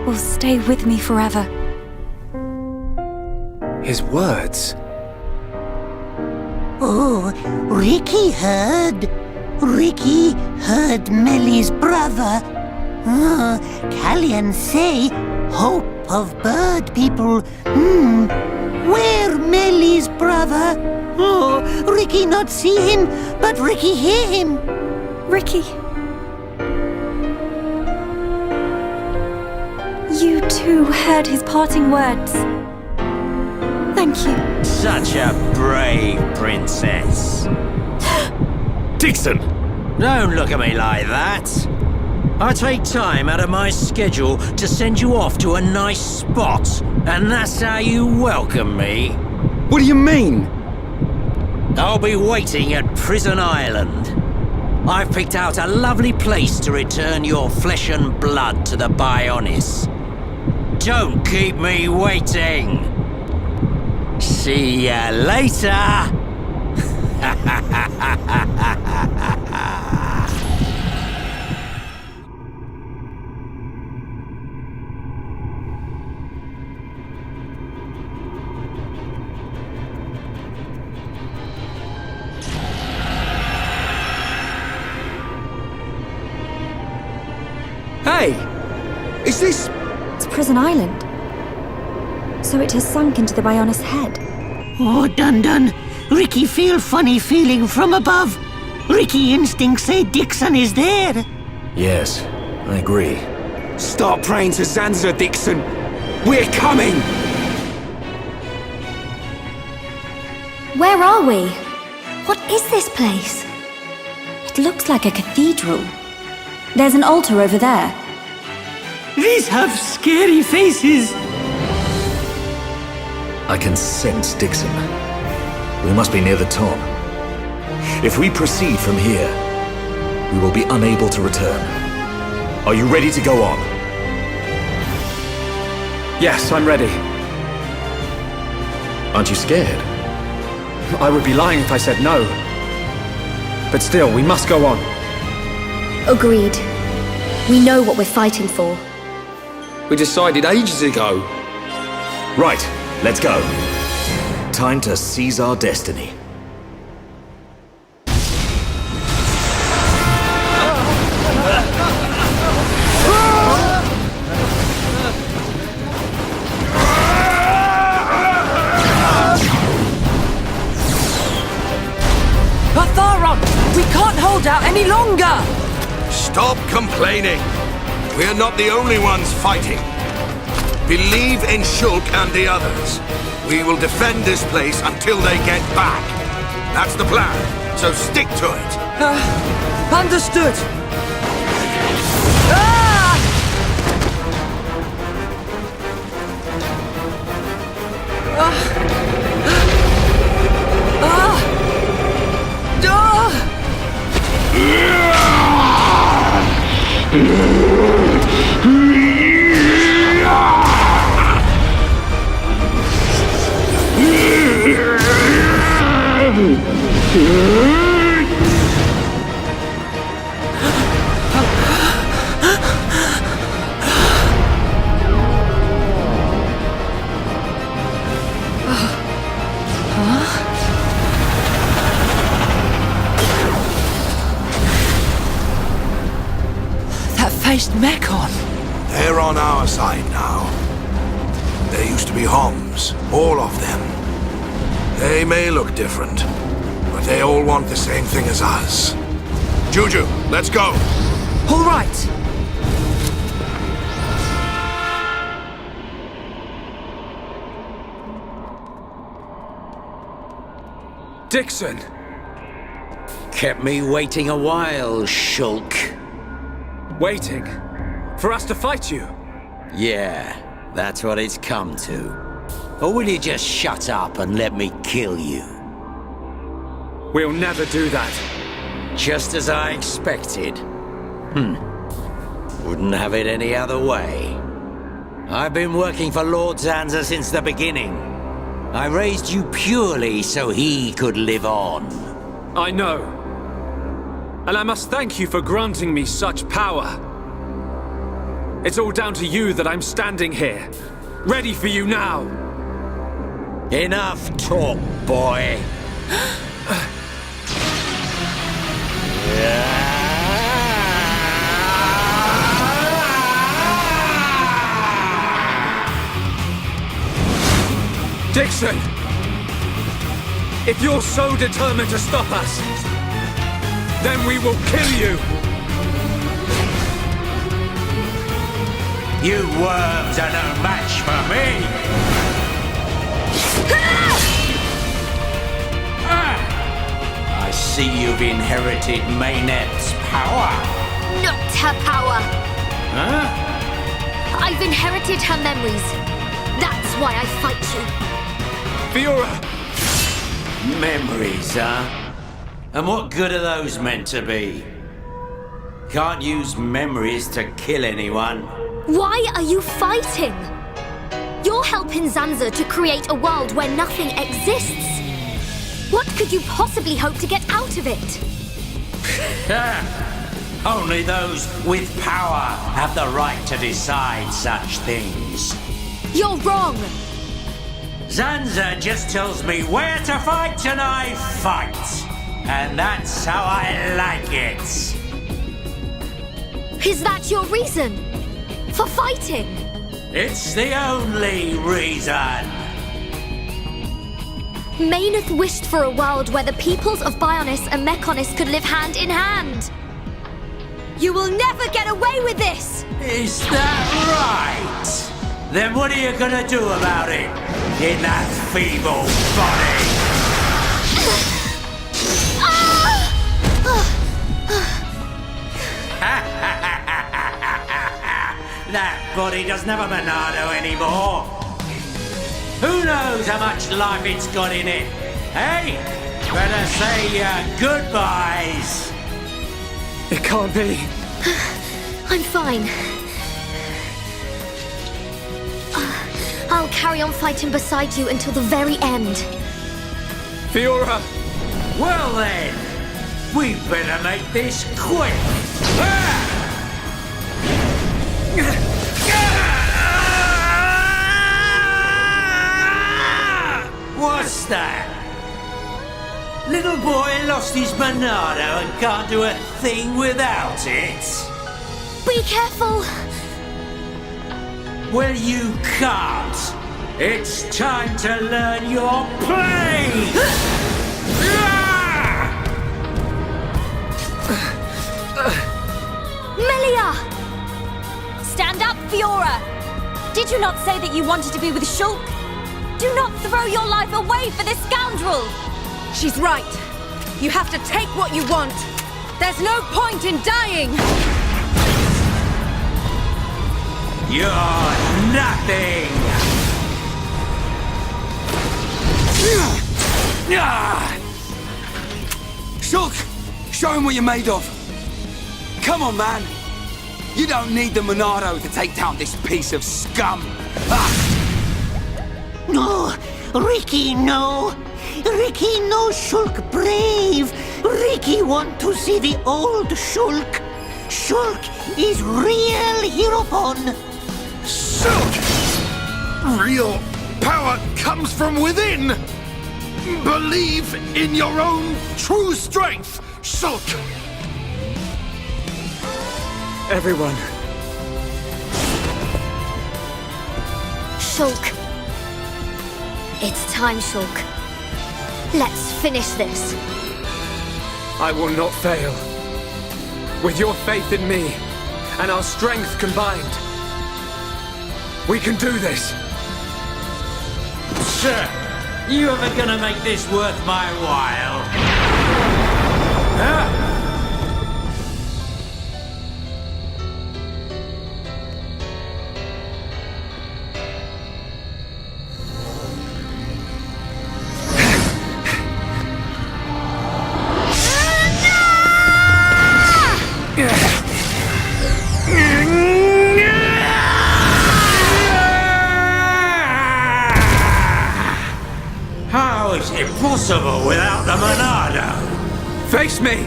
will stay with me forever. His words? Oh, Ricky heard. Ricky heard Melly's brother. Callian say hope of bird people. Where Melly's brother? Oh, Ricky not see him, but Ricky hear him. Ricky. You too heard his parting words. Thank you. Such a brave princess. Dixon! Don't look at me like that. I take time out of my schedule to send you off to a nice spot, and that's how you welcome me. What do you mean? I'll be waiting at Prison Island. I've picked out a lovely place to return your flesh and blood to the Bionis. Don't keep me waiting. See ya later. Hey! Is this... It's Prison Island. So it has sunk into the Bionis head. Oh, Dun. Ricky feel funny feeling from above. Ricky instinct say Dixon is there. Yes, I agree. Start praying to Zanza, Dixon. We're coming! Where are we? What is this place? It looks like a cathedral. There's an altar over there. These have scary faces. I can sense Dixon. We must be near the top. If we proceed from here, we will be unable to return. Are you ready to go on? Yes, I'm ready. Aren't you scared? I would be lying if I said no. But still, we must go on. Agreed. We know what we're fighting for. We decided ages ago. Right, let's go. Time to seize our destiny. Atharon! We can't hold out any longer! Stop complaining. We're not the only ones fighting. Believe in Shulk and the others. We will defend this place until they get back. That's the plan, so stick to it. Understood. Ah! That faced Mechon. They're on our side now. There used to be Homs, all of them. They may look different, but they all want the same thing as us. Juju, let's go! All right. Dixon! Kept me waiting a while, Shulk. Waiting? For us to fight you? Yeah, that's what it's come to. Or will you just shut up and let me kill you? We'll never do that. Just as I expected. Wouldn't have it any other way. I've been working for Lord Zanza since the beginning. I raised you purely so he could live on. I know. And I must thank you for granting me such power. It's all down to you that I'm standing here, ready for you now. Enough talk, boy. Dixon! If you're so determined to stop us, then we will kill you! You worms are no match for me! I see you've inherited Meyneth's power. Not her power. Huh? I've inherited her memories. That's why I fight you. Fiora! Memories, huh? And what good are those meant to be? Can't use memories to kill anyone. Why are you fighting? You're helping Zanza to create a world where nothing exists. What could you possibly hope to get out of it? Only those with power have the right to decide such things. You're wrong! Zanza just tells me where to fight and I fight. And that's how I like it. Is that your reason? For fighting? It's the only reason. Meyneth wished for a world where the peoples of Bionis and Mechonis could live hand in hand. You will never get away with this! Is that right? Then what are you gonna do about it? In that feeble body? That body doesn't have a Monado anymore. Who knows how much life it's got in it? Hey, better say your goodbyes. It can't be. I'm fine. I'll carry on fighting beside you until the very end. Fiora! Well then, we better make this quick. What's that? Little boy lost his Monado and can't do a thing without it? Be careful! Well, you can't. It's time to learn your play! Melia! Stand up, Fiora! Did you not say that you wanted to be with Shulk? Do not throw your life away for this scoundrel! She's right. You have to take what you want. There's no point in dying! You're nothing! Shulk! Show him what you're made of! Come on, man! You don't need the Monado to take down this piece of scum! No! Ricky, no! Ricky, no Shulk brave! Ricky want to see the old Shulk! Shulk is real Heropon! Shulk! Real power comes from within! Believe in your own true strength, Shulk! Everyone. Shulk. It's time, Shulk. Let's finish this. I will not fail. With your faith in me and our strength combined, we can do this. Sir, you ever gonna make this worth my while? Huh? How is it possible without the Monado? Face me!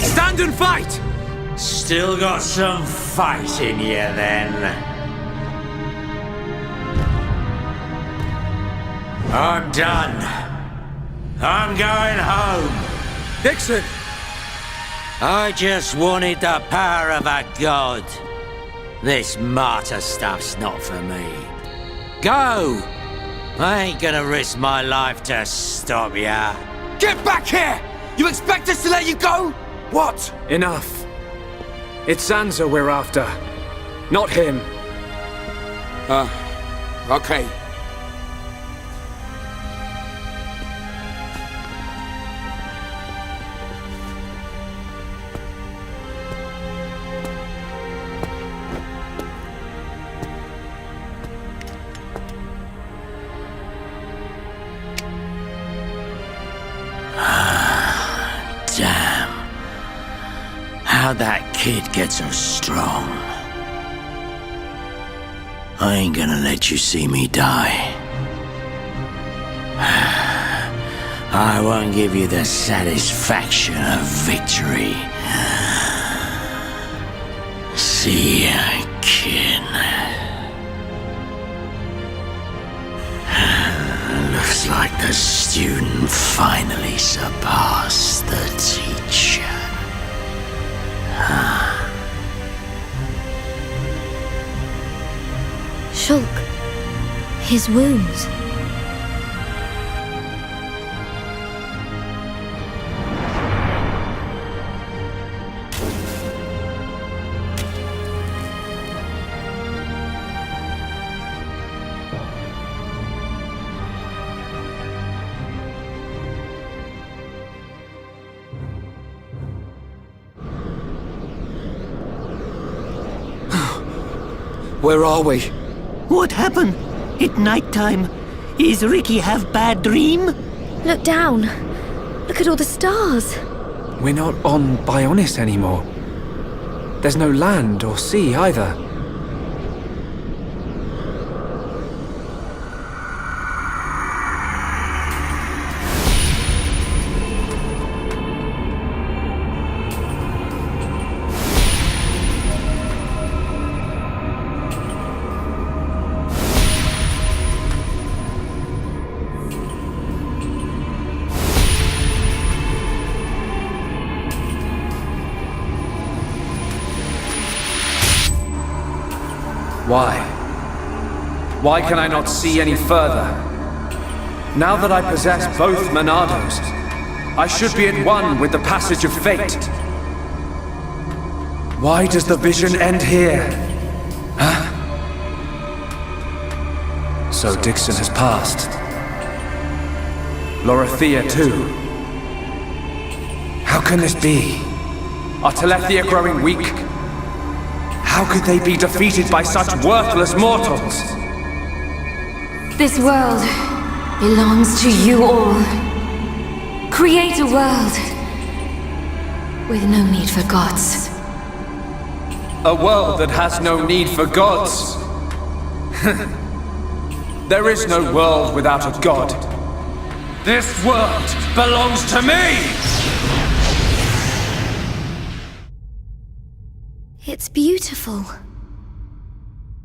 Stand and fight! Still got some fight in you, then. I'm done. I'm going home. Dixon! I just wanted the power of a god. This martyr stuff's not for me. Go! I ain't gonna risk my life to stop ya. Get back here! You expect us to let you go? What? Enough. It's Zanza we're after, not him. Okay. Damn. How'd that kid get so strong? I ain't gonna let you see me die. I won't give you the satisfaction of victory. See ya, kid. Looks like the student finally surpassed the teacher. Shulk. His wounds. Where are we? What happened? At nighttime? Is Ricky have bad dream? Look down. Look at all the stars. We're not on Bionis anymore. There's no land or sea either. Why? Why can I not see any further? Now that I possess both Monados, I should be at one with the passage of fate. Why does the vision end here? Huh? So Dixon has passed. Lorothea too. How can this be? Are Telethia growing weak? How could they be defeated by such worthless mortals? This world belongs to you all. Create a world with no need for gods. A world that has no need for gods. There is no world without a god. This world belongs to me! It's beautiful.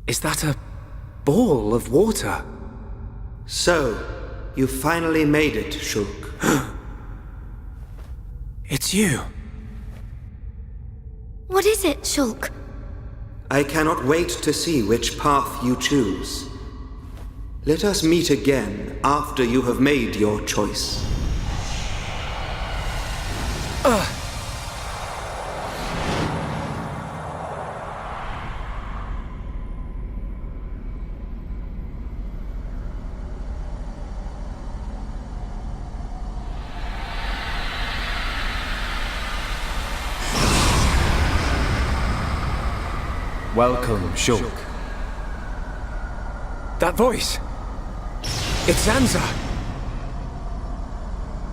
Is that a ball of water? So, you finally made it, Shulk. It's you. What is it, Shulk? I cannot wait to see which path you choose. Let us meet again after you have made your choice. Welcome, Shulk. That voice! It's Zanza!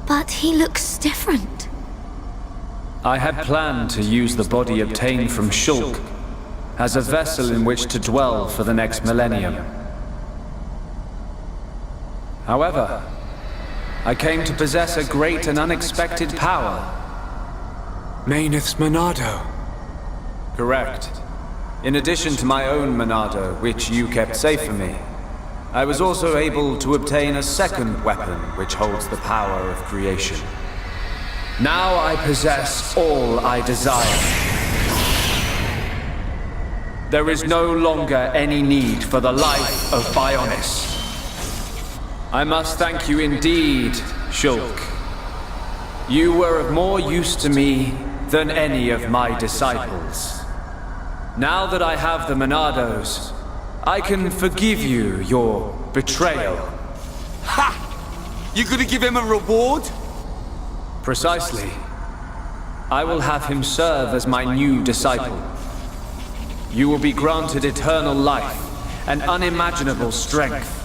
But he looks different. I had planned to use the body obtained from Shulk as a vessel in which to dwell for the next millennium. However, I came to possess a great and unexpected power. Meyneth's Monado. Correct. In addition to my own Monado, which you kept safe for me, I was also able to obtain a second weapon which holds the power of creation. Now I possess all I desire. There is no longer any need for the life of Bionis. I must thank you indeed, Shulk. You were of more use to me than any of my disciples. Now that I have the Monados, I can forgive you your betrayal. Ha! You gonna give him a reward? Precisely. I will have him serve as my new disciple. You will be granted eternal life and unimaginable strength.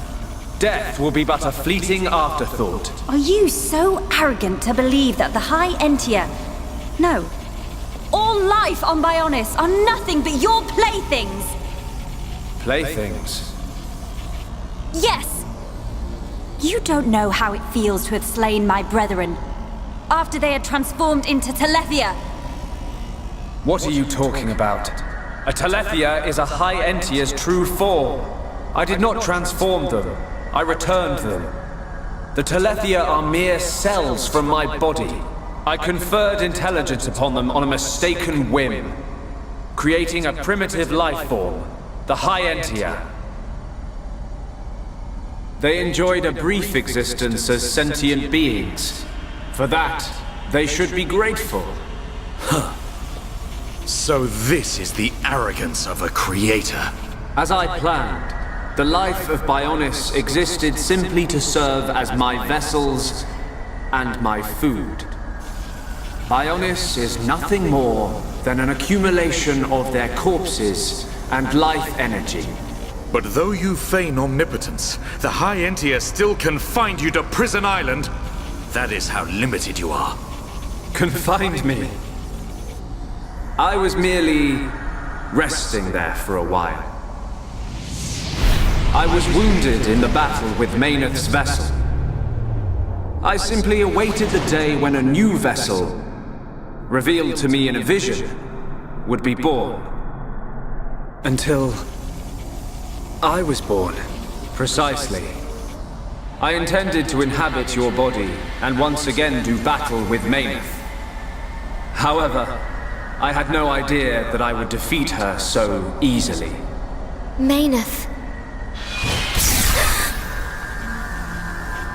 Death will be but a fleeting afterthought. Are you so arrogant to believe that the High Entia... No. All life on Bionis are nothing but your playthings! Playthings? Yes! You don't know how it feels to have slain my brethren, after they had transformed into Telethia. What are you talking about? A Telethia is a High Entia's true form. I did not transform them. I returned them. The Telethia are mere cells from my body. I conferred intelligence upon them on a mistaken whim, creating a primitive life form, the High Entia. They enjoyed a brief existence as sentient beings. For that, they should be grateful. Huh. So this is the arrogance of a creator. As I planned, the life of Bionis existed simply to serve as my vessels and my food. Bionis is nothing more than an accumulation of their corpses and life energy. But though you feign omnipotence, the High Entia still confined you to Prison Island. That is how limited you are. Confined me? I was merely resting there for a while. I was wounded in the battle with Meyneth's vessel. I simply awaited the day when a new vessel, revealed to me in a vision, would be born. Until I was born. Precisely. I intended to inhabit your body and once again do battle with Meyneth. However, I had no idea that I would defeat her so easily. Meyneth.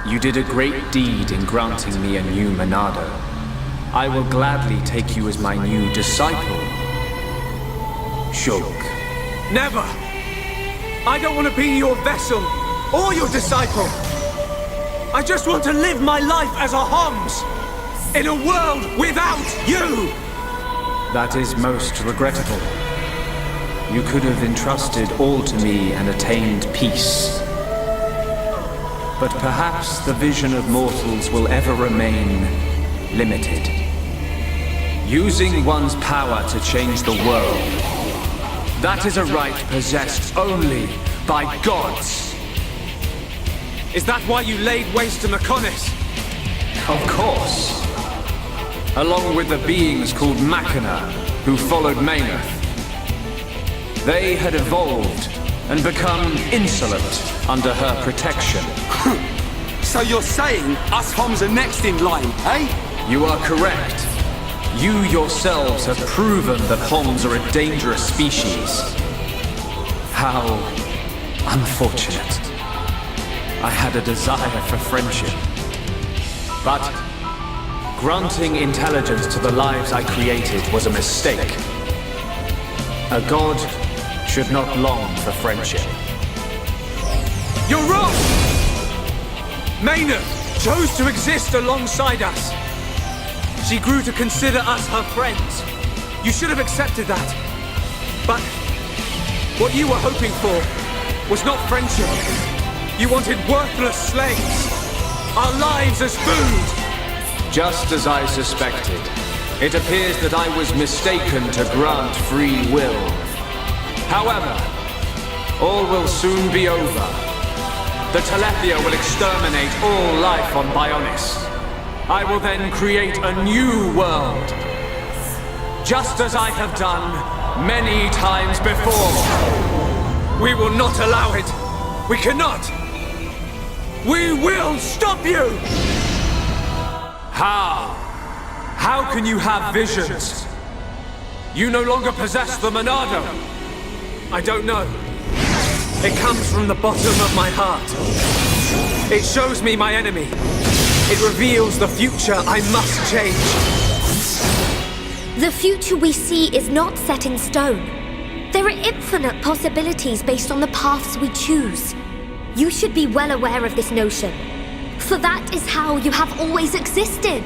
You did a great deed in granting me a new Monado. I will gladly take you as my new disciple, Shulk. Never! I don't want to be your vessel or your disciple. I just want to live my life as a Homs in a world without you! That is most regrettable. You could have entrusted all to me and attained peace. But perhaps the vision of mortals will ever remain limited. Using one's power to change the world. That is a right possessed only by gods. Is that why you laid waste to Mechonis? Of course. Along with the beings called Machina, who followed Meyneth. They had evolved and become insolent under her protection. So you're saying us Homs are next in line, eh? You are correct. You yourselves have proven that Homs are a dangerous species. How unfortunate. I had a desire for friendship. But granting intelligence to the lives I created was a mistake. A god should not long for friendship. You're wrong! Meyneth chose to exist alongside us. She grew to consider us her friends. You should have accepted that. But what you were hoping for was not friendship. You wanted worthless slaves. Our lives as food. Just as I suspected, it appears that I was mistaken to grant free will. However, all will soon be over. The Telethia will exterminate all life on Bionis. I will then create a new world. Just as I have done many times before. We will not allow it. We cannot. We will stop you! How? How can you have visions? You no longer possess the Monado. I don't know. It comes from the bottom of my heart. It shows me my enemy. It reveals the future I must change. The future we see is not set in stone. There are infinite possibilities based on the paths we choose. You should be well aware of this notion, for that is how you have always existed.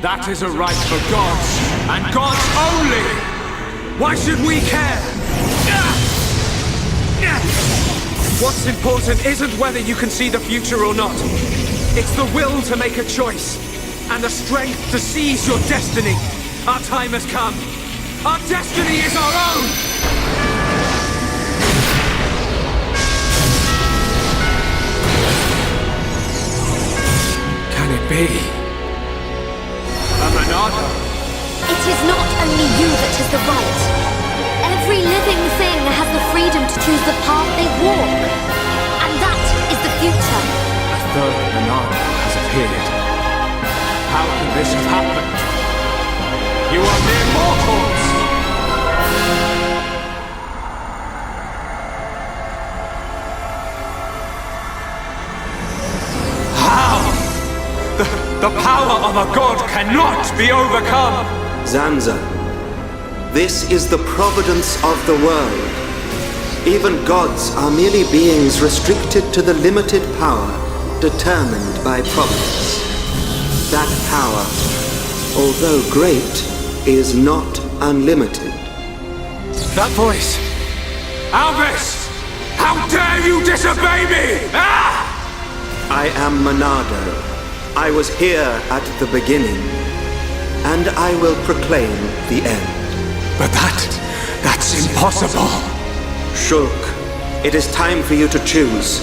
That is a right for gods, and gods only! Why should we care? What's important isn't whether you can see the future or not. It's the will to make a choice, and the strength to seize your destiny. Our time has come. Our destiny is our own! Can it be? A Monado? It is not only you that has the right. Every living thing has the freedom to choose the path they walk. And that is the future. A third Monado has appeared. How can this have happened? You are mere mortals! How? The power of a god cannot be overcome! Zanza, this is the providence of the world. Even gods are merely beings restricted to the limited power determined by providence. That power, although great, is not unlimited. That voice! Alvis! How dare you disobey me! Ah! I am Monado. I was here at the beginning, and I will proclaim the end. But that's impossible. Shulk, it is time for you to choose.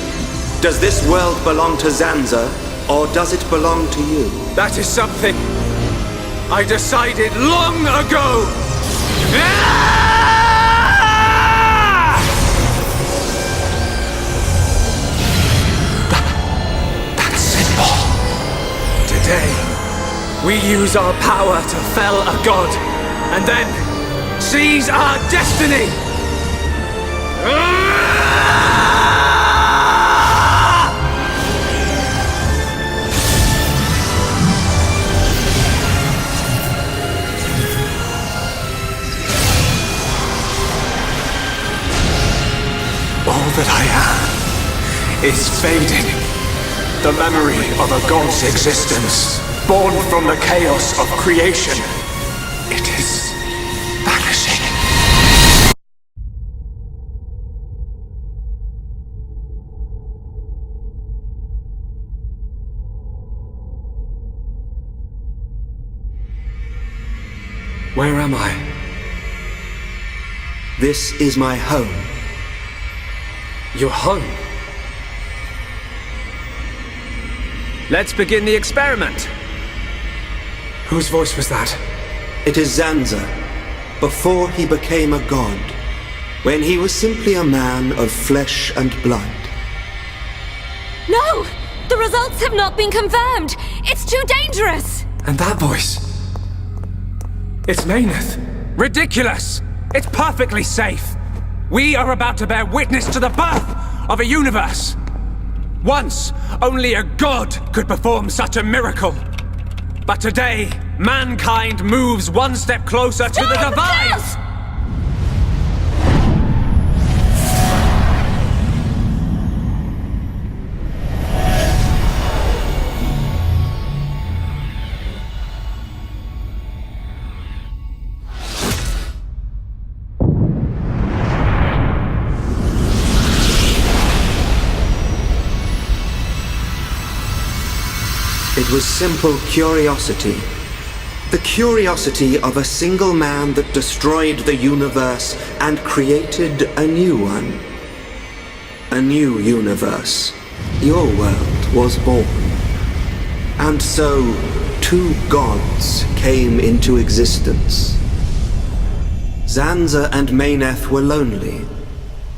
Does this world belong to Zanza, or does it belong to you? That is something I decided long ago! That's simple. Today, we use our power to fell a god, and then seize our destiny! All that I am is fading. The memory of a god's existence, born from the chaos of creation. It is vanishing. Where am I? This is my home. Your home? Let's begin the experiment. Whose voice was that? It is Zanza, before he became a god, when he was simply a man of flesh and blood. No! The results have not been confirmed! It's too dangerous! And that voice? It's Meyneth. Ridiculous! It's perfectly safe. We are about to bear witness to the birth of a universe. Once, only a god could perform such a miracle. But today, mankind moves one step closer to the divine! Chaos! It was simple curiosity. The curiosity of a single man that destroyed the universe and created a new one. A new universe. Your world was born. And so, two gods came into existence. Zanza and Meyneth were lonely,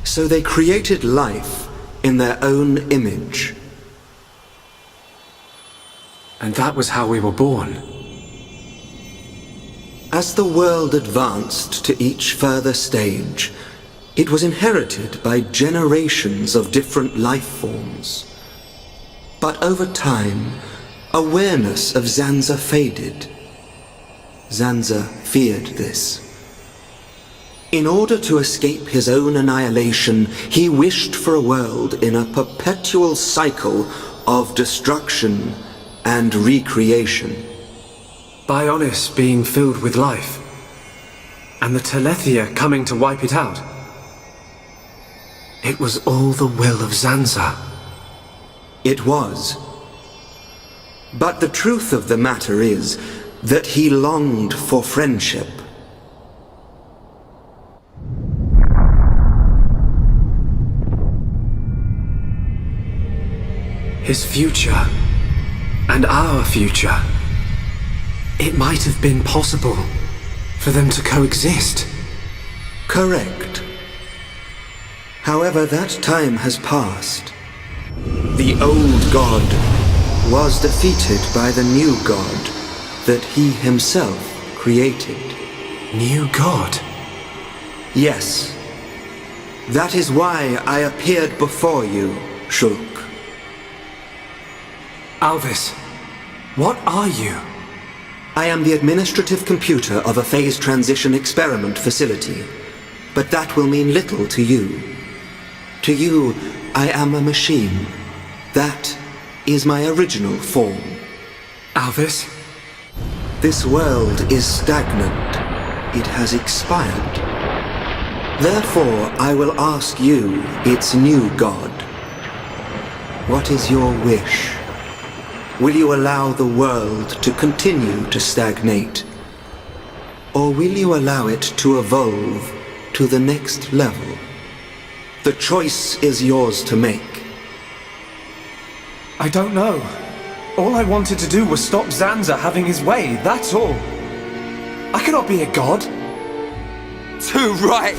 so they created life in their own image. And that was how we were born. As the world advanced to each further stage, it was inherited by generations of different life forms. But over time, awareness of Zanza faded. Zanza feared this. In order to escape his own annihilation, he wished for a world in a perpetual cycle of destruction and recreation. Bionis being filled with life, and the Telethia coming to wipe it out. It was all the will of Zanza. It was. But the truth of the matter is that he longed for friendship. His future, and our future. It might have been possible for them to coexist. Correct. However, that time has passed. The old god was defeated by the new god that he himself created. New god? Yes. That is why I appeared before you, Shulk. Alvis, what are you? I am the administrative computer of a phase transition experiment facility, but that will mean little to you. To you, I am a machine. That is my original form. Alvis? This world is stagnant. It has expired. Therefore, I will ask you, its new god. What is your wish? Will you allow the world to continue to stagnate? Or will you allow it to evolve to the next level? The choice is yours to make. I don't know. All I wanted to do was stop Zanza having his way, that's all. I cannot be a god. Too right.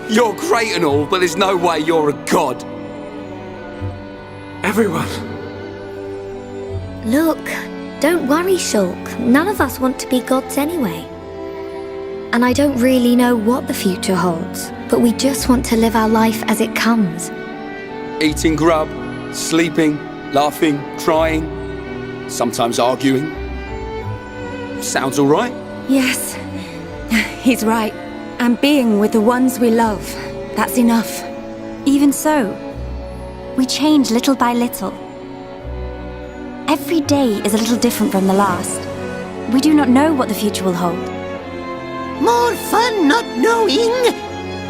You're great and all, but there's no way you're a god. Everyone. Look, don't worry, Shulk. None of us want to be gods anyway. And I don't really know what the future holds, but we just want to live our life as it comes. Eating grub, sleeping, laughing, crying, sometimes arguing. Sounds all right? Yes, he's right. And being with the ones we love, that's enough. Even so, we change little by little. Every day is a little different from the last. We do not know what the future will hold. More fun not knowing.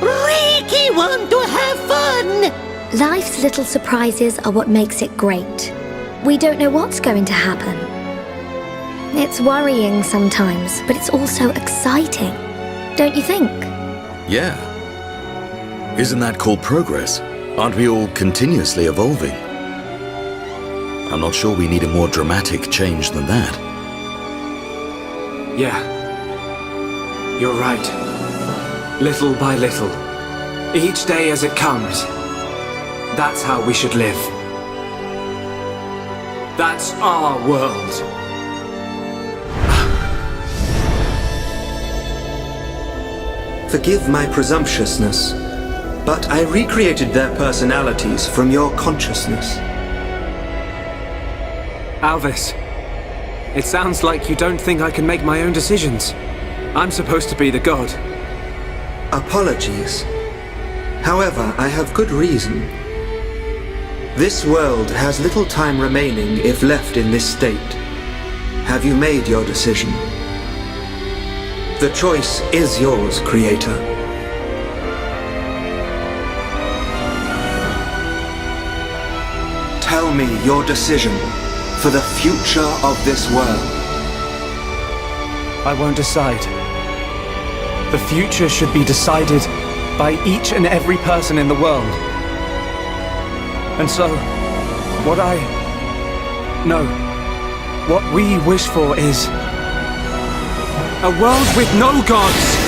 Ricky want to have fun. Life's little surprises are what makes it great. We don't know what's going to happen. It's worrying sometimes, but it's also exciting. Don't you think? Yeah. Isn't that called progress? Aren't we all continuously evolving? I'm not sure we need a more dramatic change than that. Yeah. You're right. Little by little. Each day as it comes. That's how we should live. That's our world. Forgive my presumptuousness, but I recreated their personalities from your consciousness. Alvis, it sounds like you don't think I can make my own decisions. I'm supposed to be the god. Apologies. However, I have good reason. This world has little time remaining if left in this state. Have you made your decision? The choice is yours, Creator. Tell me your decision for the future of this world. I won't decide. The future should be decided by each and every person in the world. And so, what we wish for is a world with no gods!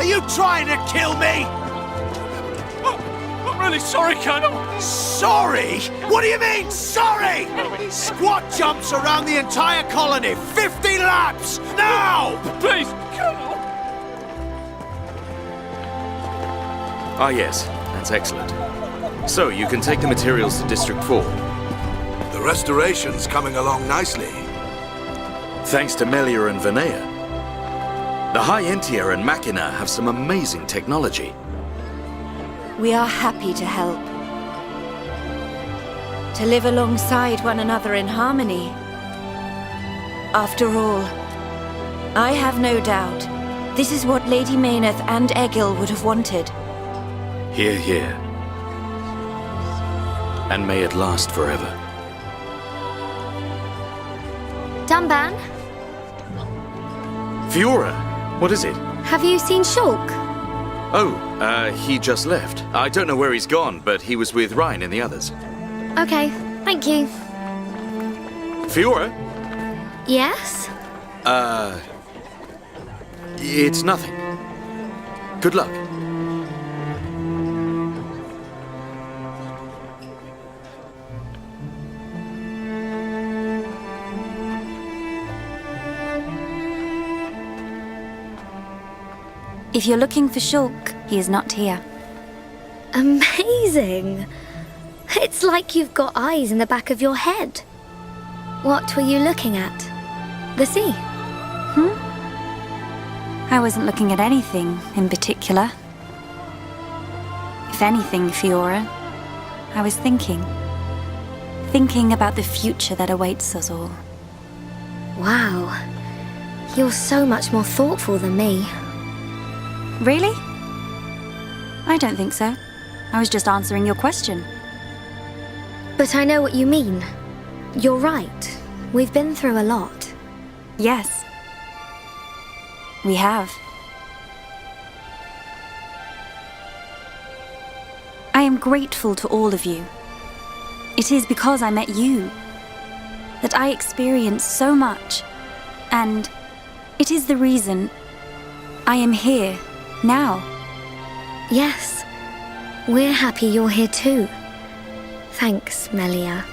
you trying to kill me? I'm really sorry, Colonel. Sorry? What do you mean, sorry? Squad jumps around the entire colony, 50 laps, now! Please, Colonel. Ah, yes. That's excellent. So, you can take the materials to District 4. The restoration's coming along nicely. Thanks to Melia and Vinea. The High Entia and Machina have some amazing technology. We are happy to help. To live alongside one another in harmony. After all, I have no doubt this is what Lady Meyneth and Egil would have wanted. Hear, hear. And may it last forever. Dunban, Fiora, what is it? have you seen Shulk? Oh, he just left. I don't know where he's gone, but he was with Ryan and the others. Okay, thank you. Fiora? Yes? It's nothing. Good luck. If you're looking for Shulk, he is not here. Amazing! It's like you've got eyes in the back of your head. What were you looking at? The sea? I wasn't looking at anything in particular. If anything, Fiora, I was thinking. Thinking about the future that awaits us all. Wow. You're so much more thoughtful than me. Really? I don't think so. I was just answering your question. But I know what you mean. You're right. We've been through a lot. Yes. We have. I am grateful to all of you. It is because I met you that I experienced so much, and it is the reason I am here now. Yes. We're happy you're here too. Thanks, Melia.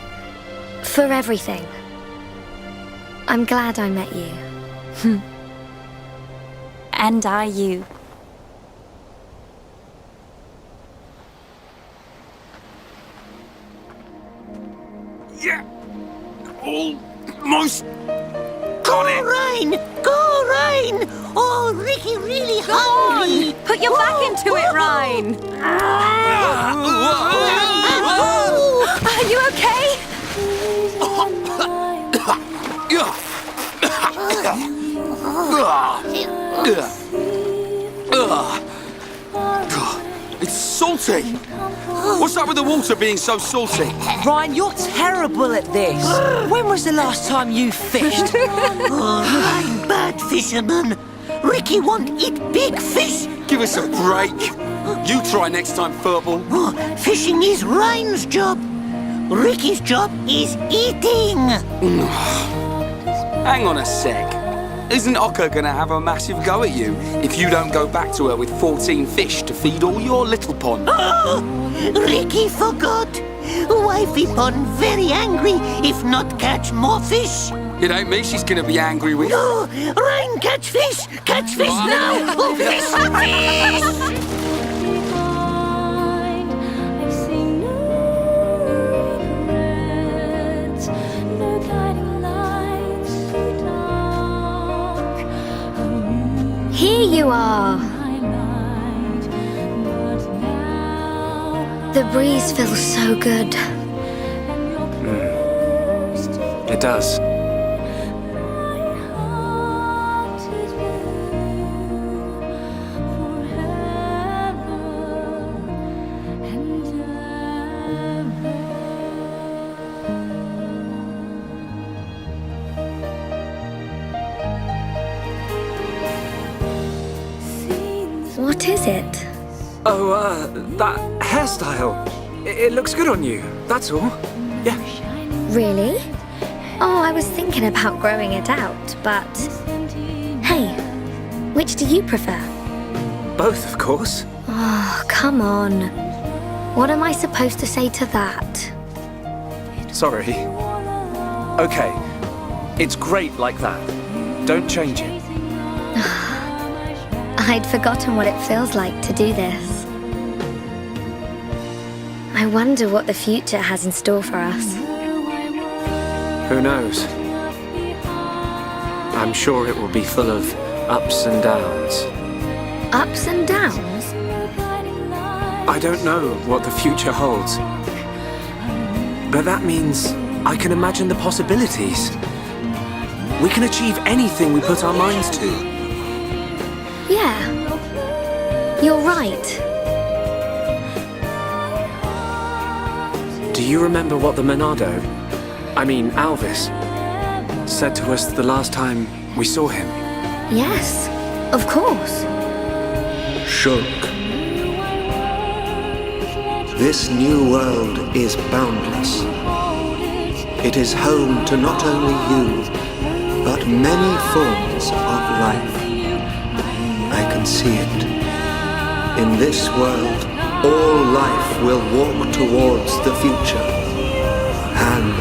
For everything. I'm glad I met you. And I you. Yeah. Almost got it. Ryan! Go, Ryan! Oh, Ricky really hungry. Put your back into it, Ryan. Are you okay? It's salty! What's up with the water being so salty? Ryan, you're terrible at this. When was the last time you fished? Ryan, bad fisherman. Ricky won't eat big fish. Give us a break. You try next time, Furball. Fishing is Ryan's job. Ricky's job is eating. Hang on a sec. Isn't Oka gonna have a massive go at you if you don't go back to her with 14 fish to feed all your little pond? Ricky forgot. Wifey pond very angry if not catch more fish. It ain't me she's gonna be angry with. No, Ryan, catch fish! Catch fish now! Oh, fish! Fish! Here you are. The breeze feels so good. It does. What is it? Oh, that hairstyle. It looks good on you, that's all. Yeah. Really? Oh, I was thinking about growing it out, but... Hey, which do you prefer? Both, of course. Oh, come on. What am I supposed to say to that? Sorry. Okay. It's great like that. Don't change it. I'd forgotten what it feels like to do this. I wonder what the future has in store for us. Who knows? I'm sure it will be full of ups and downs. Ups and downs? I don't know what the future holds. But that means I can imagine the possibilities. We can achieve anything we put our minds to. Yeah. You're right. Do you remember what the Alvis, said to us the last time we saw him? Yes, of course. Shulk. This new world is boundless. It is home to not only you, but many forms of life. I can see it. In this world, all life will walk towards the future, hand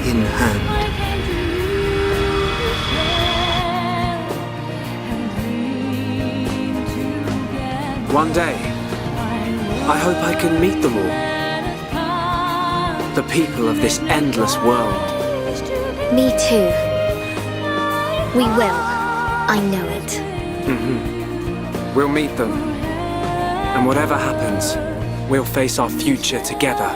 in hand. One day, I hope I can meet them all. The people of this endless world. Me too. We will. I know it. We'll meet them. And whatever happens, we'll face our future together.